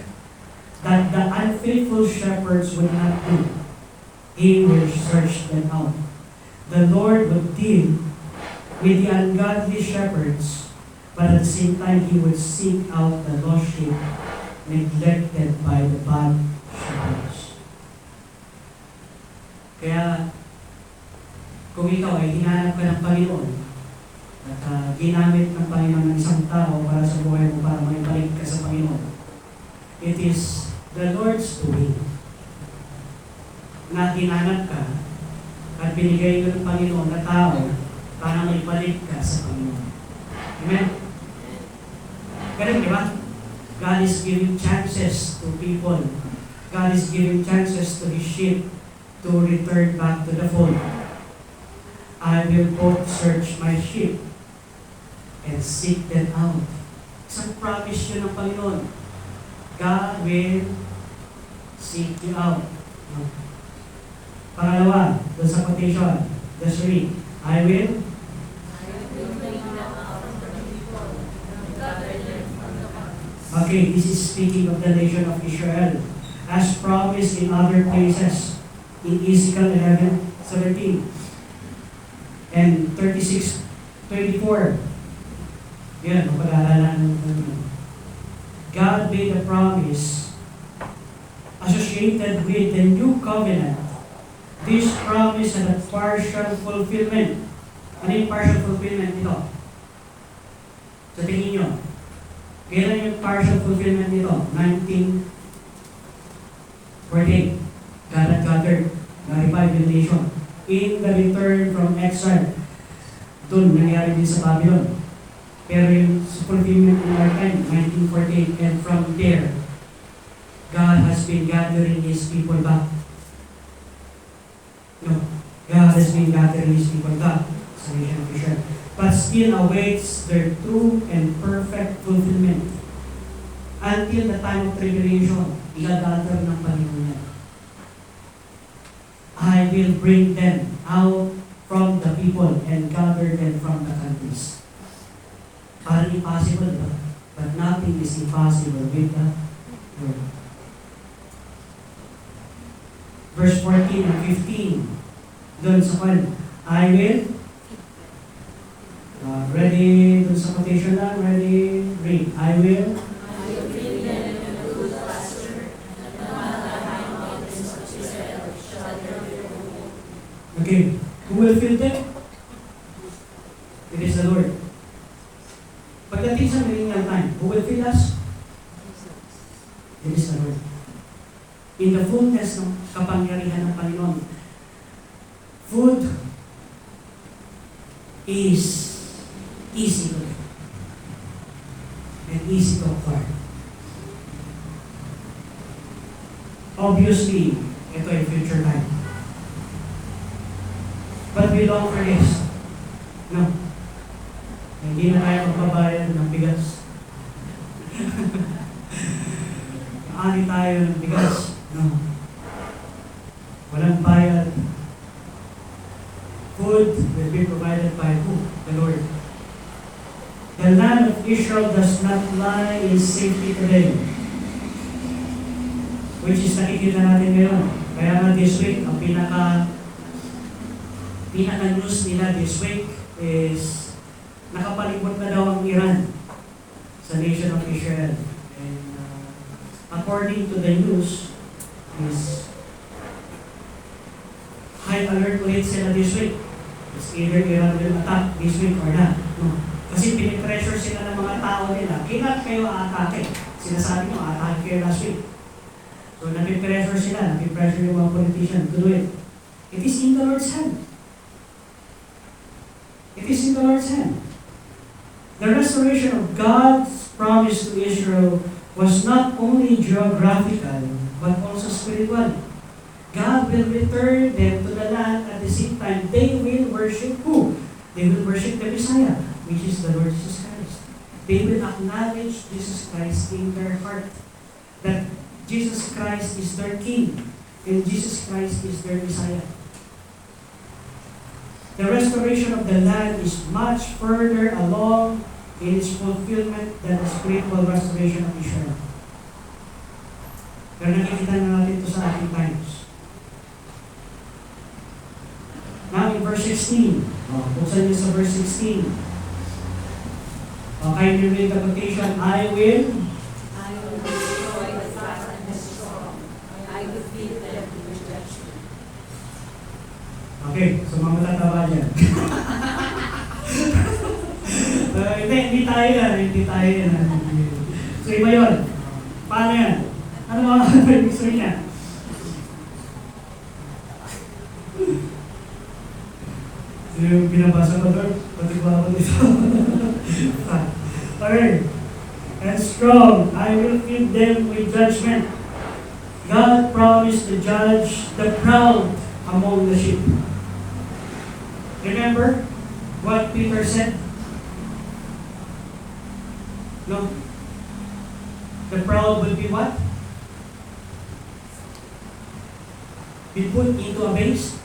that the unfaithful shepherds would not do. He will search them out. The Lord would deal with the ungodly shepherds, but at the same time, He would seek out the lost sheep neglected by the bad shepherds. Kaya, kung ikaw ay hinanap ka ng Panginoon, at ginamit ng Panginoon ng isang tao para sa buhay mo, para maibalik ka sa Panginoon, it is the Lord's doing na hinanap ka at binigay ko ng Panginoon na tao para maibalik ka sa Panginoon. Amen? Ganun, di ba? God is giving chances to people. God is giving chances to His sheep to return back to the fold. I will both search my sheep and seek them out. Isang promise yun ng Panginoon. God will seek you out. Pangalawa, doon sa quotation, the three, I will Okay, this is speaking of the nation of Israel, as promised in other places, in Ezekiel 11:17 and 36:24. Yan, pag-aaralan natin. God made a promise associated with the new covenant this promise had a partial fulfillment. Ano yung partial fulfillment nito? Sa tingin nyo, kailan yung partial fulfillment nito? 1948. God had gathered the revived nation in the return from exile. Doon, nangyari din sa Babylon. Pero yung fulfillment in our time, 1948, and from there, God has been gathering His people back. No, God has been gathering His people back sa nation of Israel, but still awaits their true and perfect fulfillment. Until the time of tribulation, igagather ng Panginoon yan. I will bring them out from the people and gather them from the countries. Parang impossible, ba? But nothing is impossible with the Lord. Verse 14 and 15. Doon sa kwan, I will. Ready? Doon sa quotation lang. Ready? Read. I will. bring them into the pasture, and the high mountains of Israel shall bear their fruit. Okay. Who will fill them? It is the Lord. Pagdating sa millennial time, who will fill us? It is the Lord. In the fullness ng kapangyarihan ng Panginoon, food is easy to get and easy to acquire. Obviously, ito ay future time. But we long for this. No. Hindi na tayo magbabayad ng bigas. Ani tayo ng bigas. No. Walang bayad. Food will be provided by who? The Lord. The land of Israel does not lie in safety today. Which is nakikita natin ngayon. Kaya nga this week, ang pinaka-news nila this week is nakapalibot na daw ang Iran sa nation of Israel. And according to the news, is high alert ulit sila this week. It's either Iran will attack this week or not. No. Kasi pinipressure sila ng mga tao nila. Kailan kayo aatake? Sinasabi nyo, aatake kayo last week. So napipressure sila, napipressure yung mga politician to do it. It is in the Lord's hand. It is in the Lord's hand. The restoration of God's promise to Israel was not only geographical, but also spiritual. God will return them to the land at the same time. They will worship who? They will worship the Messiah, which is the Lord Jesus Christ. They will acknowledge Jesus Christ in their heart. That Jesus Christ is their King, and Jesus Christ is their Messiah. The restoration of the land is much further along in its fulfillment than the spiritual restoration of Israel. Pero nakikita na natin ito sa ating times. Now in verse 16, buksan niyo sa verse 16. Okay, you read the quotation, I will Destroy the fat and the strong. I will feed them with judgment. Okay, so mga matataba dyan. Hindi tayo yan. So iba yun. Paano yan? Ano mga gusto niya? Yung binabasa ko doon, pati ko ako dito. Okay. And strong, I will feed them with judgment. God promised to judge the proud among the sheep. Remember what Peter said? No. The proud will be what? Be put into a base.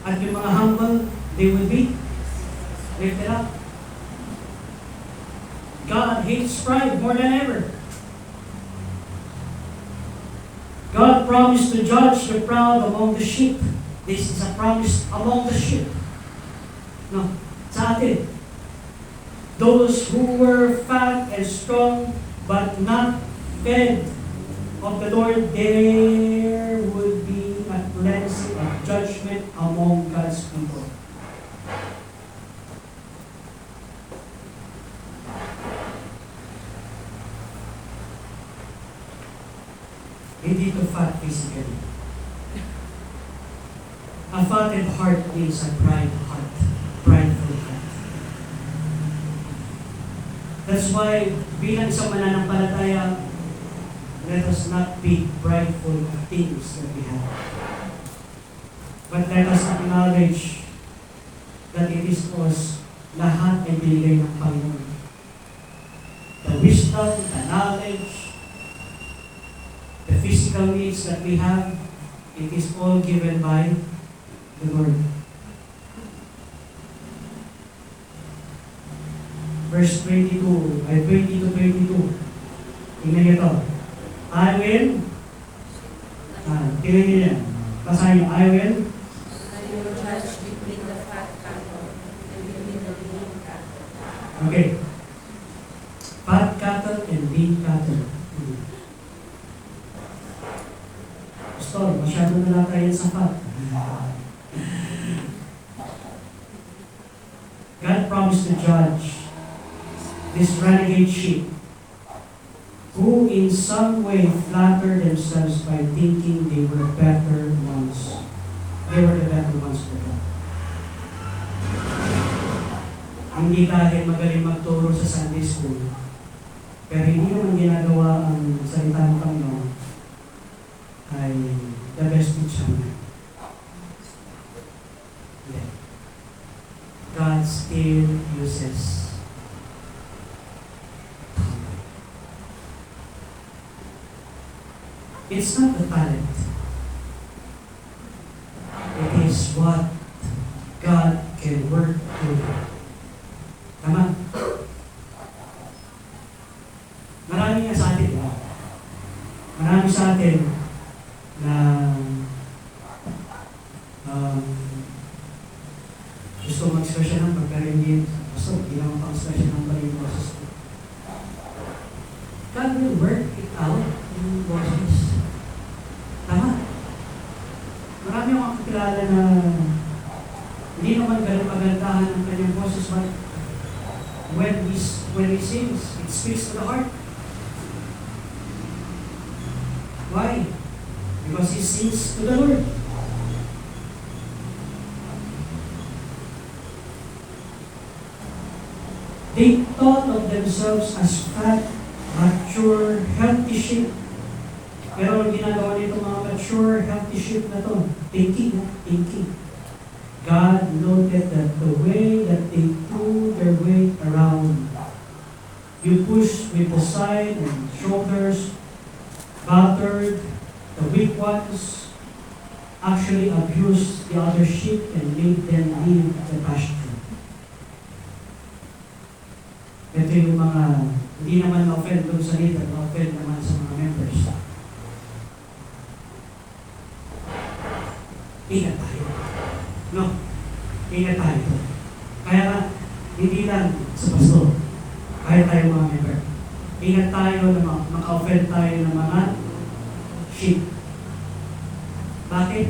At yung mga humble, they will be lifted up. God hates pride more than ever. God promised to judge the proud among the sheep. This is a promise among the sheep. No, sa atin. Those who were fat and strong but not fed of the Lord, there would be a cleansing Christian. A fatted heart means a pride heart, prideful heart. That's why, bilang isang mananampalataya, let us not be prideful of things that we have. But let us acknowledge that it is us, lahat ay binigay ng Panginoon. The wisdom, the knowledge, the physical needs that we have, it is all given by the Lord. Verse 22, 20 to 22. Tingnan niyo ito. I will, tingnan niyo yan. Basahin niyo, I will judge between the fat cattle and between the lean cattle. Okay. Fat cattle and lean cattle. Pastor, masyado na lang tayo sa fat. God promised to judge this renegade sheep who in some way flatter themselves by thinking they were better ones. They were the better ones for God. Ang di dahil magaling magturo sa Sunday school, pero hindi naman ginagawa ang salita ng Panginoon, ay the best teacher na. Yeah. God still uses it's not the talent. It is what God can work through. Tama? Marami nga sa atin. Marami sa atin na gusto mag-expression ng pagka-redeem. Gusto, hindi naman pang-expression ng maling boses. God will work it out in boses. Tama? Marami akong kakilala na hindi naman ganun pagandahan ng kanyang boses, but when he sings, it speaks to the heart. Why? Because he sings to the Lord. They thought of themselves as fat, mature, healthy sheep. Pero ang ginagawa nito mga mature, healthy sheep na to, thinking. God noted that the way that they threw their weight around, you push with the side and shoulders, battered, the weak ones, actually abused the other sheep and made them leave the pasture. Ito yung mga, hindi naman na-offend doon sa leader, na-offend naman sa mga members. Ingat tayo. No? Ingat tayo. Kaya nga, hindi lang sa pastor, kaya tayo mga member. Ingat tayo na maka-offend tayo ng mga sheep. Bakit?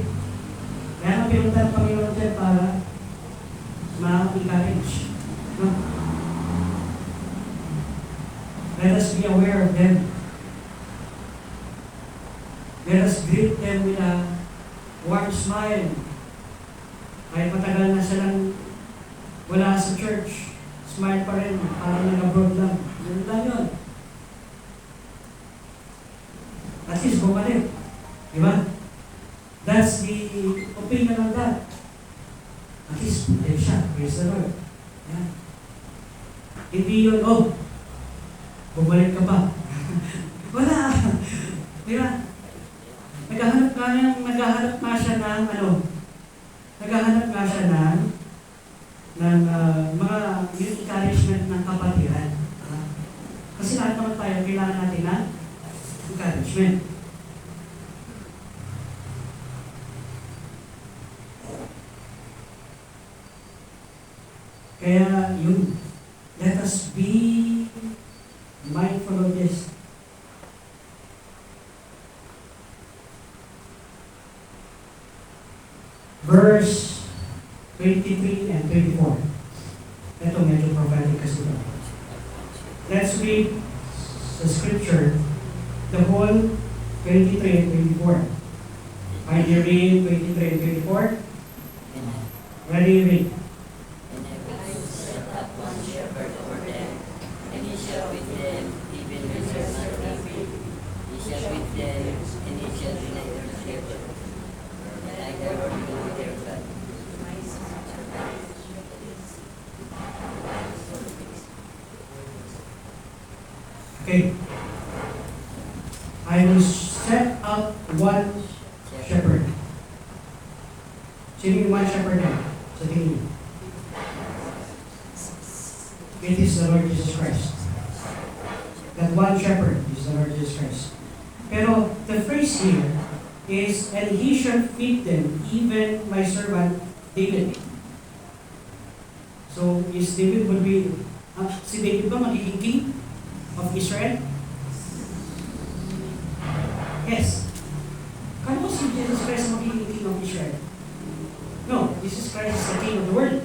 Kaya nga pinunta ng Panginoon tayo para ma-encourage. No? Let us be aware of them. Let us greet them with a warm smile. Kahit matagal na silang wala sa church, smile pa rin, parang nag-abroad lang. Ganun lang yun. At least bumalik. Diba? That's the opinion of God. At least bumalik siya. Praise the Lord. Yeah. Hindi yun, bumalik ka pa. Wala. Diba? Naghahanap nga siya ng mga encouragement ng kapatiran. Kasi lahat naman tayo, kailangan natin ng encouragement. Kaya yun, let us be mindful of this. Verse 23 and 24. Ito medyo prophetic kasi ito. Let's read the scripture, the whole 23 and 24. Are you reading 23 and 24? Ready, read. And I will set up one shepherd over them, and he shall with them, even as their son David. He shall with them, and he shall be like their shepherd. And I the Lord will be their God. Okay. I will set up one shepherd. Sino yung one shepherd na? Sa tingin niyo? It is the Lord Jesus Christ. That one shepherd is the Lord Jesus Christ. Pero the phrase here is, and he shall feed them, even my servant David. So, is David would be, si David ba magiging king of Israel? Yes. Kano mo si Jesus Christ magiging king of Israel? No, Jesus Christ is the king of the world.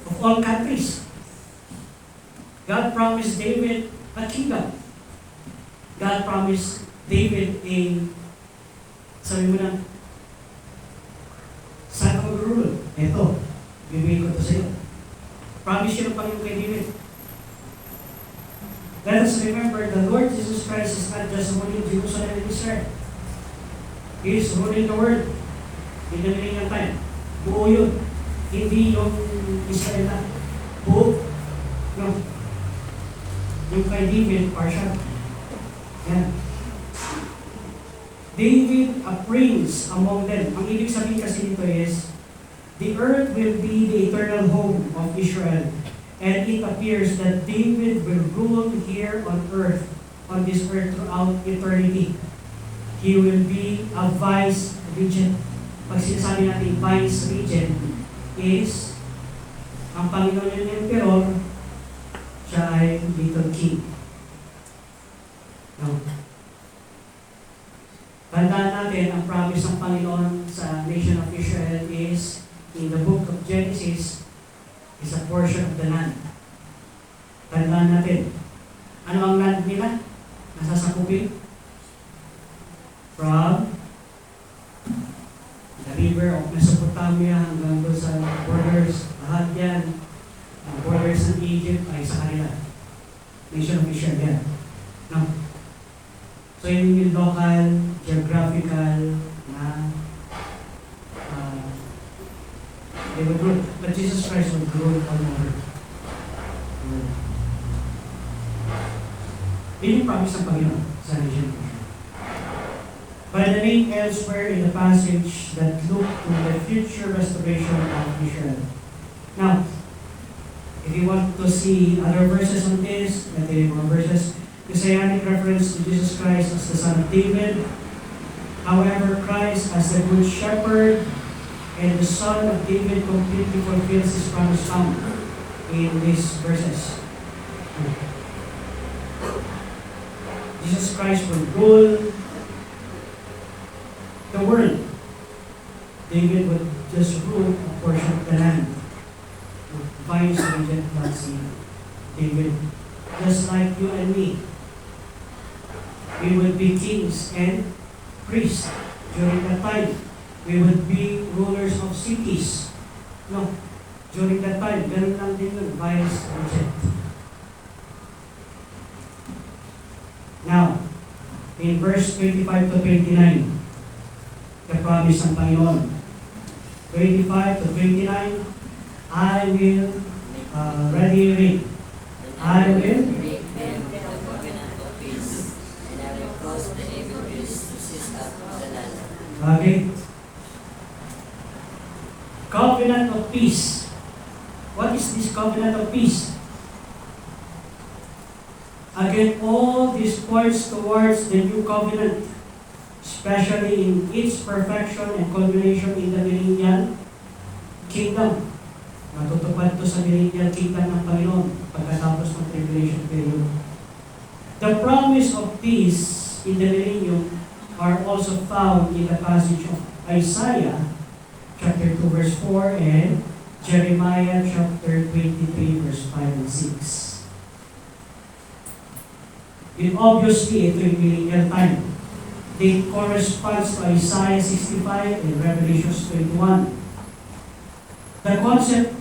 Of all countries. God promised David a kingdom. God promised David a, sabi mo na, saan ka mag-rule? Eto, bibigay ko to sa iyo. Promise yun ng Panginoon kay David. Let us remember, the Lord Jesus Christ is not just ruling Jerusalem and Israel. He is ruling the world. In the millennial time. Buo yun. Hindi yung Israel na. Buo. No. Yung kay David, partial. Yan. David, a prince among them. Ang ibig sabihin kasi nito is, the earth will be the eternal home of Israel. And it appears that David will rule here on earth, on this earth throughout eternity. He will be a vice-regent. Pag sinasabi natin vice-regent is, ang Panginoon yung emperor, siya ay little king. No. Tandaan natin, ang promise ng Panginoon sa nation of Israel is, in the book of Genesis, is a portion of the land. Tandaan natin. Ano ang land nila? Nasasakupin? From the river of Mesopotamia hanggang doon sa borders, lahat yan. Ang borders ng Egypt ay sa kanila. Nation of Israel yan. No? So yun yung local, geographical na they would rule. But Jesus Christ would rule all over. Yun yung promise ng Panginoon sa nation of Israel. By the name elsewhere in the passage that look to the future restoration of Israel. Now, if you want to see other verses on this, ito yung mga verses, Messianic reference to Jesus Christ as the Son of David. However, Christ as the Good Shepherd and the Son of David completely fulfills his promise found in these verses. Jesus Christ will rule the world. David would just rule a portion of the land. Vice-regent si David. Just like you and me. We would be kings and priests during that time. We would be rulers of cities. No. During that time, ganun lang din yun, vice-regent. Now, in verse 25 to 29, the promise ng Panginoon. 25 to 29, I will, ready read. I will Make them the covenant of peace, and I will cause the evildoers to cease up the land. Okay. Covenant of peace. What is this covenant of peace? Again, all this points towards the new covenant, especially in its perfection and culmination in the millennial kingdom. Matutupad to sa millennial kingdom ng Panginoon pagkatapos ng tribulation period. The promise of peace in the millennium are also found in the passage of Isaiah chapter 2 verse 4 and Jeremiah chapter 23 verse 5 and 6. And obviously, ito yung millennial time. they corresponds to Isaiah 65 and Revelation 21. The concept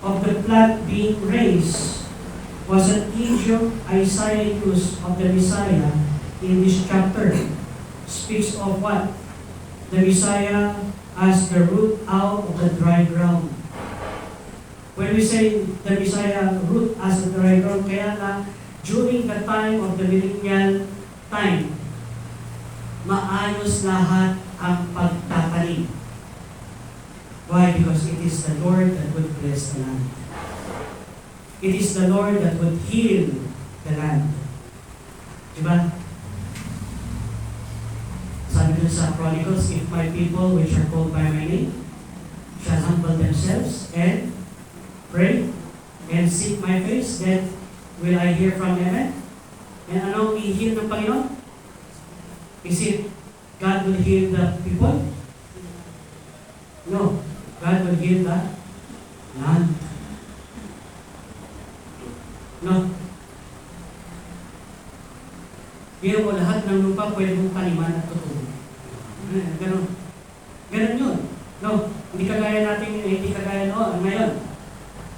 of the plant being raised was an idiom Isaiah used of the Messiah in this chapter. Speaks of what? The Messiah as the root out of the dry ground. When we say the Messiah root as the dry ground, kaya na during the time of the millennial time, maayos lahat ang pagtatanim. Why? Because it is the Lord that would bless the land. It is the Lord that would heal the land. Diba? Sabi dun sa Chronicles, if my people which are called by my name shall humble themselves and pray and seek my face, then will I hear from heaven? And ano i-heal ng Panginoon? Is it God will heal the people? No. God will heal the land. No. Pero mo lahat ng lupa pwede mong taniman at tutubo. Ganon. Ganon yun. No. Hindi kagaya natin, hindi kagaya ngayon.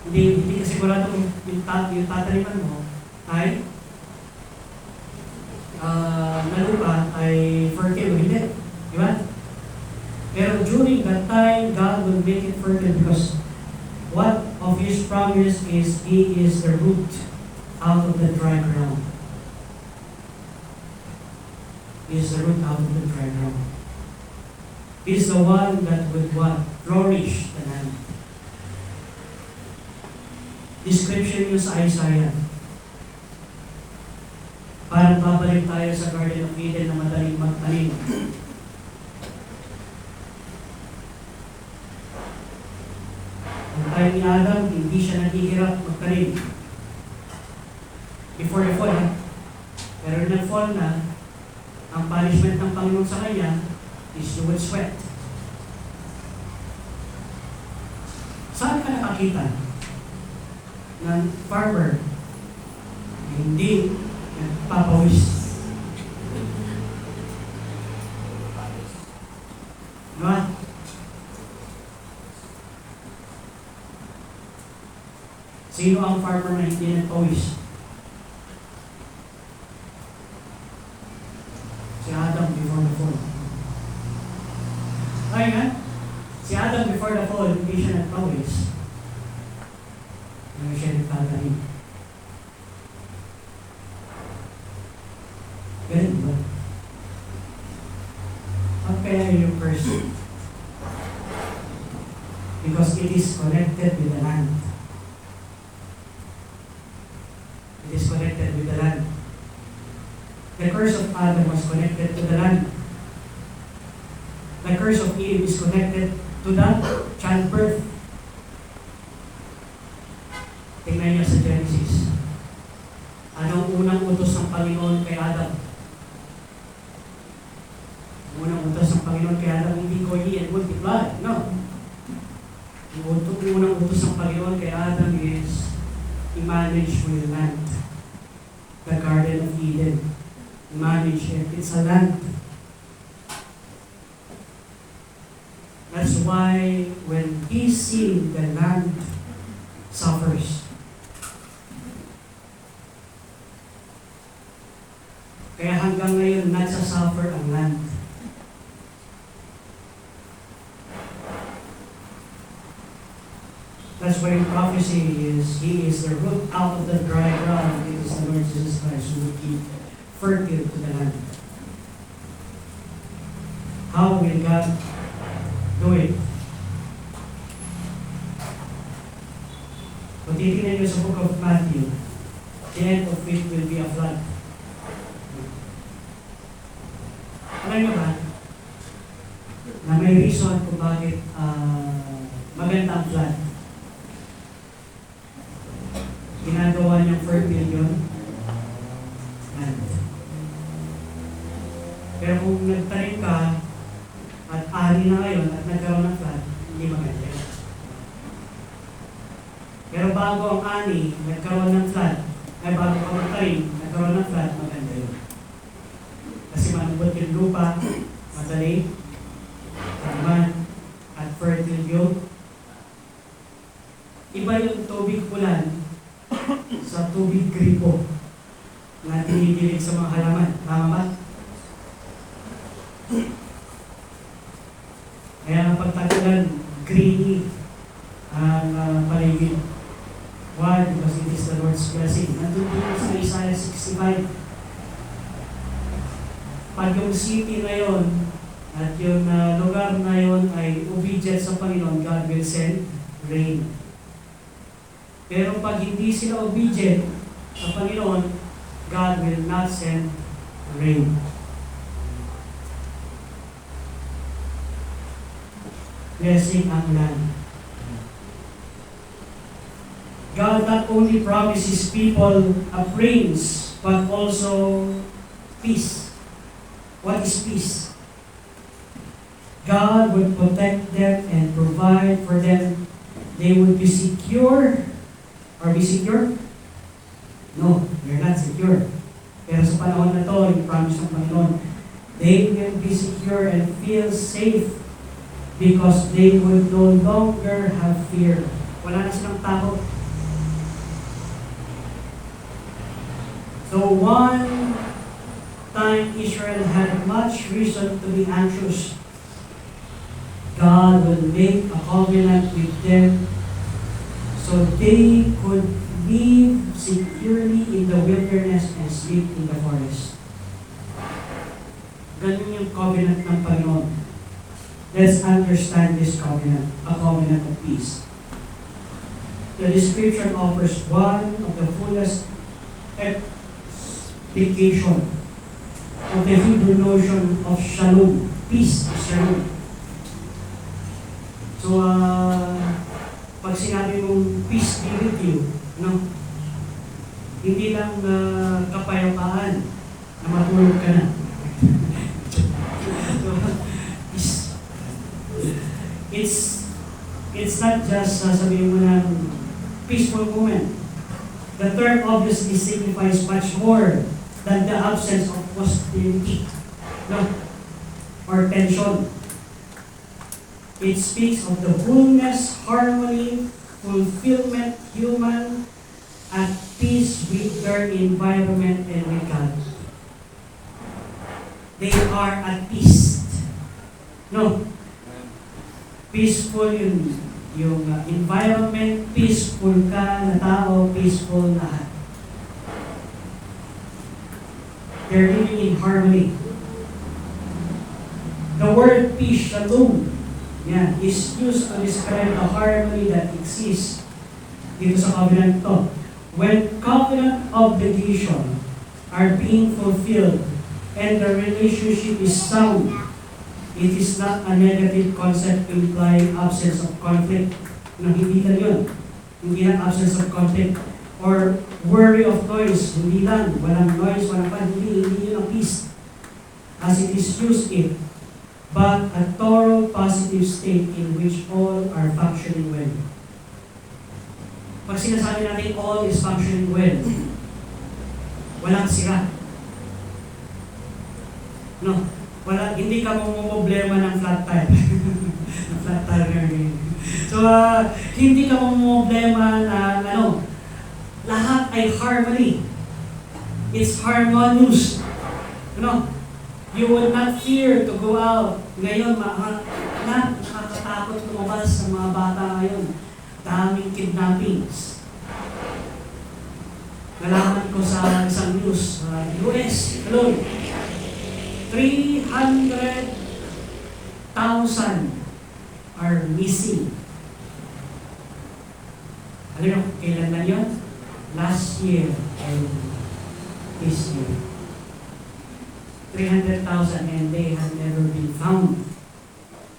Hindi kasi sigurado kung yung tataniman mo ay na lupa ay fertile o hindi. Di ba? Pero during that time, God will make it fertile because what of His promise is He is the root out of the dry ground. He is the root out of the dry ground. He is the one that would what? Flourish the land. Description yun sa Isaiah. Parang babalik tayo sa Garden of Eden na madaling magtanim. Ang time ni Adam, hindi siya naghihirap magtanim. Before the fall, pero nag-fall na, ang punishment ng Panginoon sa kanya is you will sweat. Saan ka nakakita ng farmer hindi nagpapawis? Diba? Sino ang farmer na hindi nagpawis? Si Adam before the fall. Ay nga, si Adam before the fall, hindi siya nagpawis. Hindi siya nagtatanim. Ganun ba? How kaya yung person? Because it is connected with the land. It is connected with the land. The curse of Adam was connected to the land. The curse of Eve is connected to the childbirth. Tingnan niyo sa Genesis. Anong unang utos ng Panginoon kay Adam? Unang utos ng Panginoon kay Adam, hindi go ye and multiply. No. Yung unang utos ng Panginoon kay Adam is i-manage mo yung land. The Garden of Eden. Manage it. It's a land. That's why when He sinned, the land suffers. Kaya hanggang ngayon, nagsasuffer ang land. That's why prophecy is, He is the root out of the dry ground. It is the Lord Jesus Christ who will keep fertile to the land. How will God do it? Kung titignan nyo sa book of Matthew, the end of it will be a flood. Alam nyo ba, na may reason kung bakit maganda ang flood. Ginagawa niyang fertile yun, land. Pero kung nagtanim ka at ani na ngayon at nagkaroon ng flood, hindi maganda. Pero bago ang ani, nagkaroon ng flood, ay bago ka magtanim, nagkaroon ng flood, maganda yun. lupa, madali, tama, at fertile yun. Iba yung tubig ulan sa tubig gripo na tinidilig sa mga halaman. Tama ba? Kaya ang pagtag-ulan, greeny ang paligid. Why? Because it is the Lord's blessing. Nandun din sa Isaiah 65. Pag yung city na yon at yung lugar na yon ay obedient sa Panginoon, God will send rain. Pero pag hindi sila obedient sa Panginoon, God will not send rain. Blessing ang land. God not only promises people a praise, but also peace. What is peace? God would protect them and provide for them. They would be secure. Are we secure? No, we're not secure. Pero sa panahon na to, yung promise ng Panginoon, they will be secure and feel safe because they would no longer have fear. Wala na silang takot. So one time Israel had much reason to be anxious. God will make a covenant with them so they could live securely in the wilderness and sleep in the forest. Ganun yung covenant ng Panginoon. Let's understand this covenant, a covenant of peace. The description offers one of the fullest explication of the Hebrew notion of shalom. Peace is shalom. So, pag sinabi mong peace be with you, no? Hindi lang kapayapaan na matulog ka na. So, it's not just sabihin mo ng peaceful moment. The term obviously signifies much more than the absence of hostility, no? Or tension. It speaks of the wholeness, harmony, fulfillment, human, at peace with their environment and with God. They are at peace. No. Peaceful yung environment, peaceful ka na tao, peaceful lahat. They're living in harmony. The word peace, shalom, is used to describe the harmony that exists dito sa covenant to. When covenant obligations are being fulfilled and the relationship is sound, it is not a negative concept implying absence of conflict. No, hindi lang yun. Hindi lang absence of conflict. Or worry of noise. Hindi lang. Walang noise, walang pan. Hindi yun ang peace. As it is used in. But a thorough positive state in which all are functioning well. Pag sinasabi natin all is functioning well, walang sira. No, hindi ka problema ng flat tire. Flat tire. So, hindi ka problema na lahat ay harmony. It's harmonious. You would not fear to go out. Ngayon, nakakatakot lumabas sa mga bata ngayon. Daming kidnappings. Nalaman ko sa isang news, US, alone, 300,000 are missing. Alam mo, kailan na yun? Last year and this year. 300,000 and they have never been found.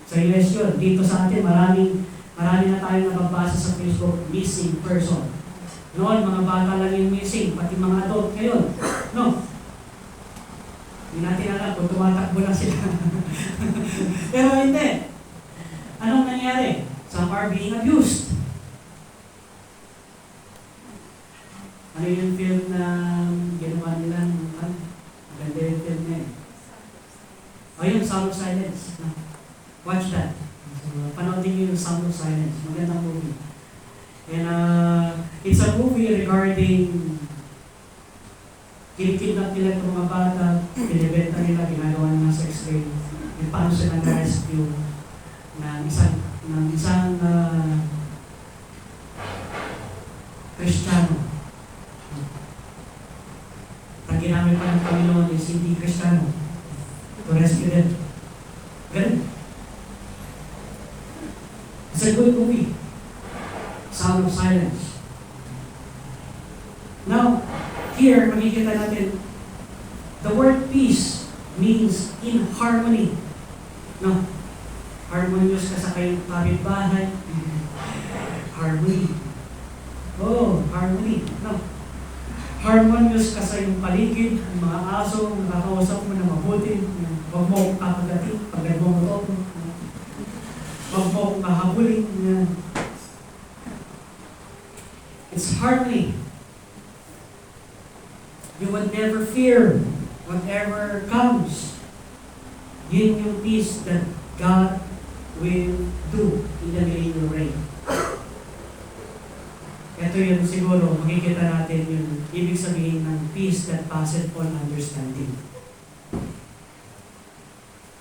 Sa US yun, dito sa atin, marami na tayong nababasa sa Facebook, missing person. Noon, mga bata lang yung missing, pati mga adult ngayon. No. Hindi natin alam kung tumatakbo na sila. Pero hindi. Anong nangyari? Some are being abused. Ano yung film na ginawa nila? Ganda yung film na yun. Ayun, Sound of Silence. No? Watch that. So, panoodin niyo yung Sound of Silence. Magandang movie. And it's a movie regarding kinikidnap nila itong mga bata, binibenta nila, ginagawa ng sex slave, yung paano sila na-rescue ng isang Kristiyano. Ang ginamit pa ng Panginoon is hindi Kristiyano to rescue them. Ganun. It's a good movie. Sound of Silence. Now, here, makikita natin, the word peace means in harmony. No? Harmonious ka sa kayong kapitbahay. Harmony. Oh, harmony. No? Harmonious ka sa iyong paligid, ang mga aso, nakakausap mo na mabuti. Huwag mo kakagating, pag nagmumoto mo. Huwag mo mahabulin. It's harmony. You would never fear whatever comes. Yun yung peace that God will do in the millennial reign. Ito yun siguro, makikita natin yung ibig sabihin ng peace that passeth all understanding.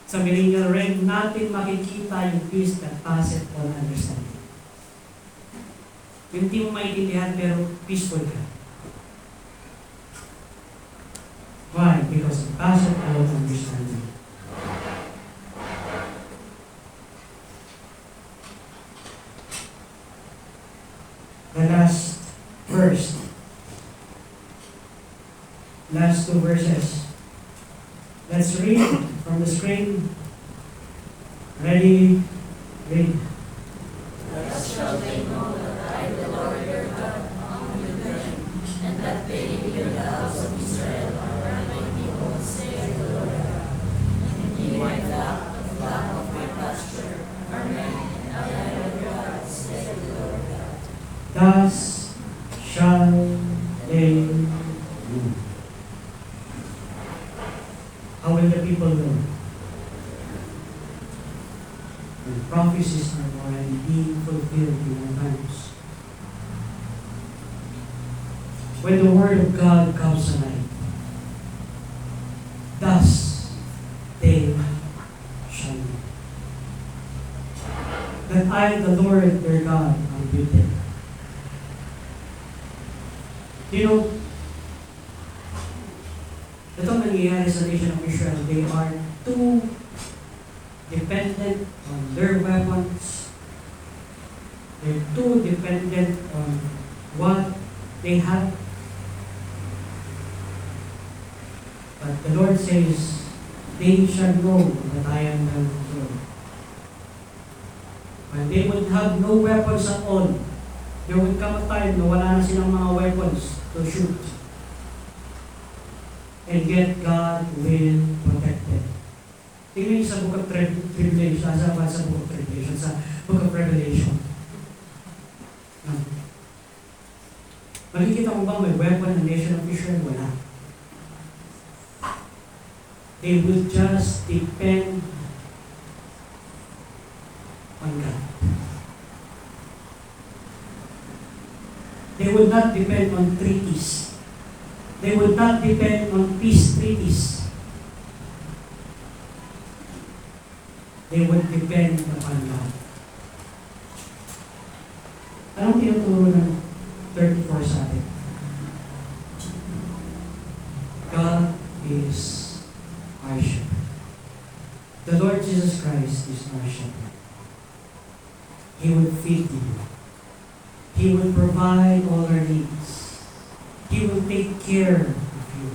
Sa millennial reign, natin makikita yung peace that passeth all understanding. Yung hindi mo maintindihan pero peaceful ka. Why? Because it passeth all understanding. The last verse. Last two verses. Let's read from the screen. Ready? Read. Thus shall they know that I, the Lord your God, am with them, and that they in the house of Israel are my people, saith the Lord God. And ye my flock of my pasture, are many, and I am your God, saith the Lord God. Thus shall they do. How will the people know? When prophecies are already being fulfilled in our times. When the word of God comes alive. Thus they shall know that I, the Lord their God, am with them. You know, ito nangyayari sa nation of Israel. They are too dependent on their weapons. They're too dependent on what they have. But the Lord says, they shall know that I am the Lord. When they would have no weapons at all, there would come a time na wala na silang mga weapons to shoot. And yet God will protect them. Tingnan niyo sa Book of Revelation, sa Book of Revelation, sa Book of Revelation. Makikita mo ba may weapon ng nation of Israel? Wala. They will just depend on God. They would not depend on treaties. They would not depend on peace treaties. They would depend upon God. Anong tinuturo ng 34 sa atin? God is our shepherd. The Lord Jesus Christ is our shepherd. He will feed you. He will provide all our needs. He will take care of you.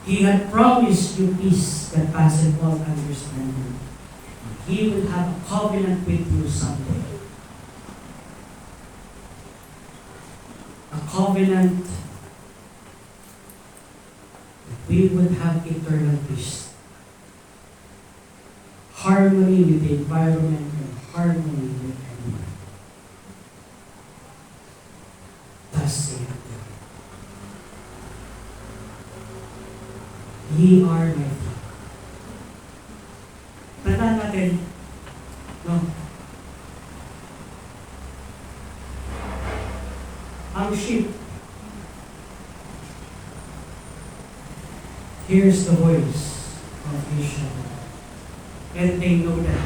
He had promised you peace that passeth all understanding. He will have a covenant with you someday. A covenant that we would have eternal peace. Harmony with the environment and harmony with everyone. Thus saith the Lord. Ye are my flock. Tandaan natin, no? Ang sheep hears the voice of his shepherd, and they know that,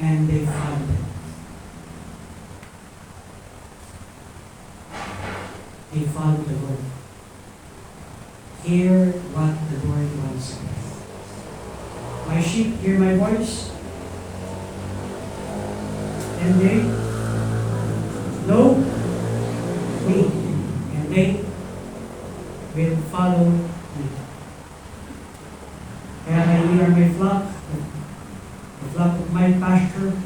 and they follow it. They follow the Lord. Hear what the Lord wants. My sheep hear my voice, and they know me, and they will follow me. And ye are my flock, the flock of my pasture.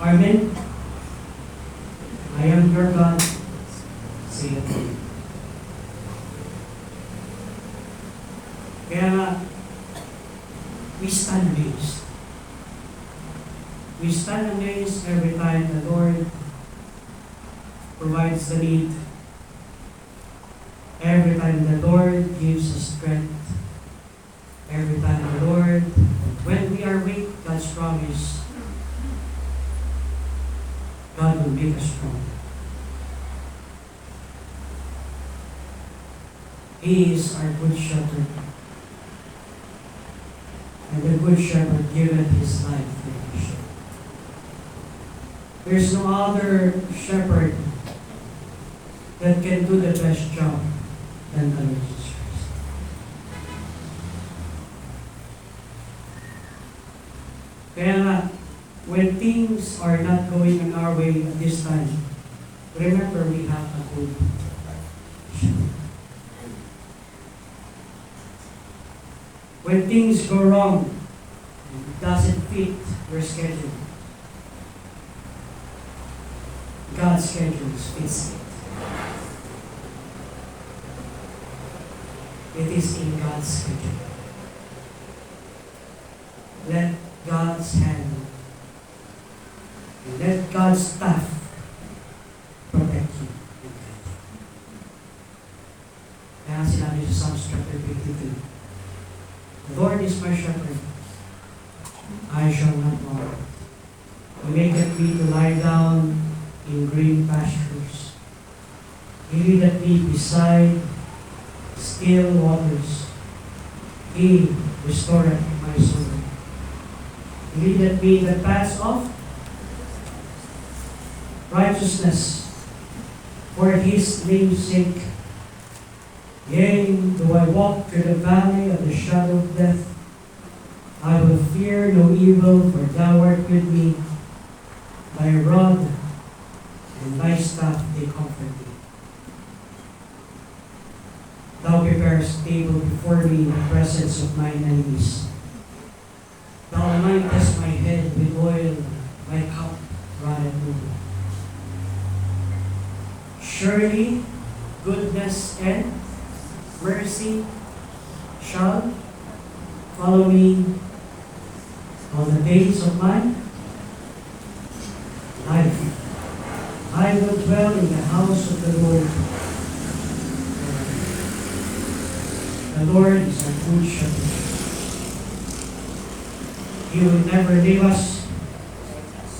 Amen. I am your God, saith the Lord. Kaya nga, we stand amazed. We stand amazed every time the Lord provides the need. Every time the Lord gives us strength. Every time the Lord, when we are weak, God's promise, God will make us strong. He is our good shepherd. And the good shepherd giveth his life for the sheep. There's no other shepherd that can do the best job than the Lord Jesus Christ. Kaya nga, when things are not going in our way at this time, remember we have a good shepherd. When things go wrong, it doesn't fit your schedule. God's schedule fits it. It is in God's schedule. Let God's hand, and let God's staff protect you. Kaya sinabi sa Psalms chapter 52, the Lord is my shepherd, I shall not want. He maketh me to lie down in green pastures. He leadeth me beside still waters. He restoreth my soul. He leadeth me in the paths of righteousness for his name's sake. Yea, though I walk through the valley of the shadow of death, I will fear no evil, for thou art with me. Thy rod and thy staff, they comfort me. Thou preparest a table before me in the presence of mine enemies. Thou anointest my head with oil, my cup runneth over. Surely goodness and mercy shall follow me all the days of my life. I will dwell in the house of the Lord. The Lord is a good shepherd. He will never leave us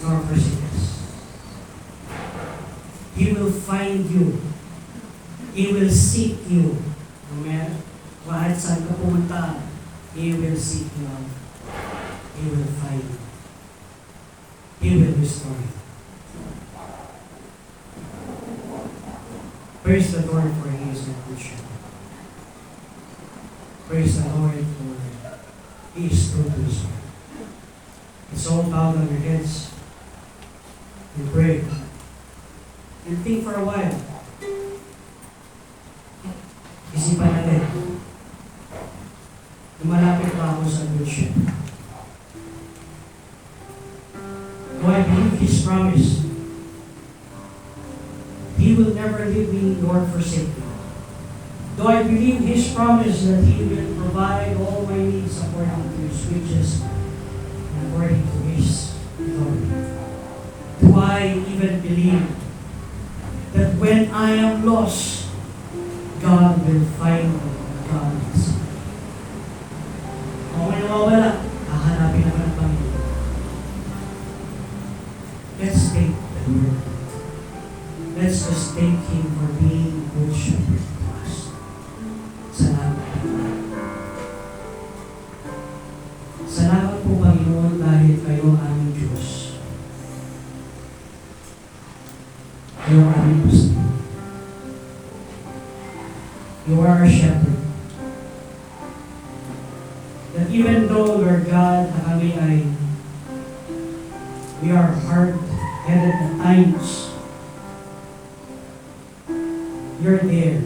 nor forsake us. He will find you. He will seek you. Amen? Kahit saan ka pumunta, He will seek you out. He will find you. He will restore you. Praise the Lord for He is a good shepherd. Praise the Lord for He is true to His word. Let's all bow down your heads and pray. And think for a while. Isipan natin. Lumalapit pa ako sa good shepherd. Do I believe His promise? He will never leave me nor forsake me. Do I believe His promise that He will provide all my needs according to His riches and according to His glory? Do I even believe that when I am lost, God will find me? God is. Kung may nawawala, Salamat po, Panginoon, dahil kayo ang aming Diyos. Kayo ang aming Pastor. You are our shepherd. That even though, Lord God, na kami ay we are hard-headed at times, you're there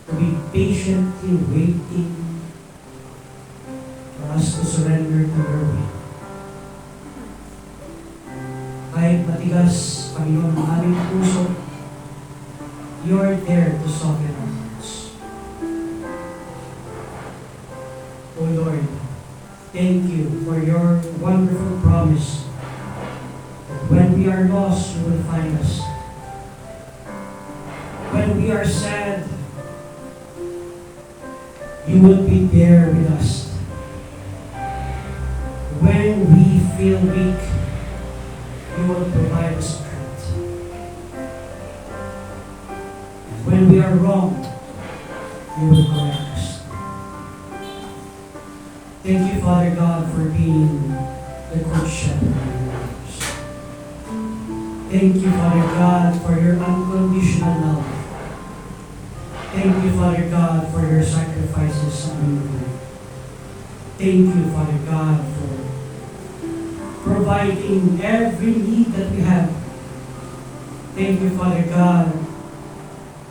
to be patiently waiting for us to surrender to your will. Kahit matigas, Panginoon, ang aming puso, you're there to soften our hearts. O Lord, thank you for your wonderful promise that when we are lost, you will find us. When we are sad, you will be there with us. When we feel weak, you will provide us strength. When we are wrong, you will correct us. Thank you, Father God, for being the good shepherd of our lives. Thank you, Father God, for your unconditional love. Thank you, Father God, for your sacrifices on your life. Thank you, Father God, for providing every need that we have. Thank you, Father God,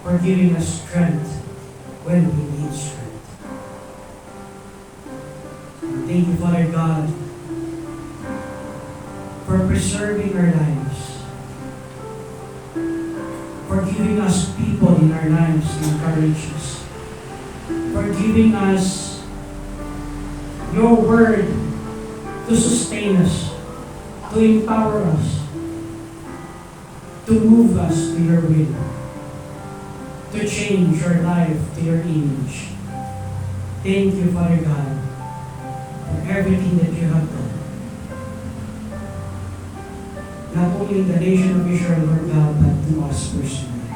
for giving us strength when we need strength. Thank you, Father God, for preserving our lives, for giving us people in our lives to encourage us, for giving us your word to sustain us, to empower us, to move us to your will, to change our life to your image. Thank you, Father God, for everything that you have done. Not only in the nation of Israel, Lord God, but to us personally.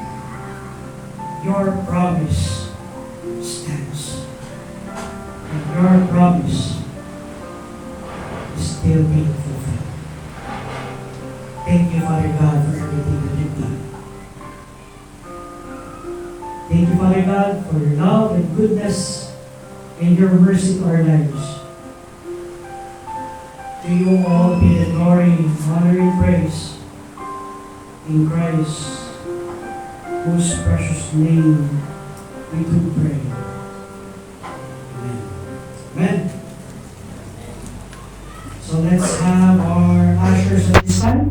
Your promise stands. And your promise is still being fulfilled. Thank you, Father God, for everything that you've done. Thank you, Father God, for your love and goodness and your mercy to our lives. To you all be the glory, honor, and praise in Christ, whose precious name we do pray. Amen. Amen. So let's have our ushers at this time.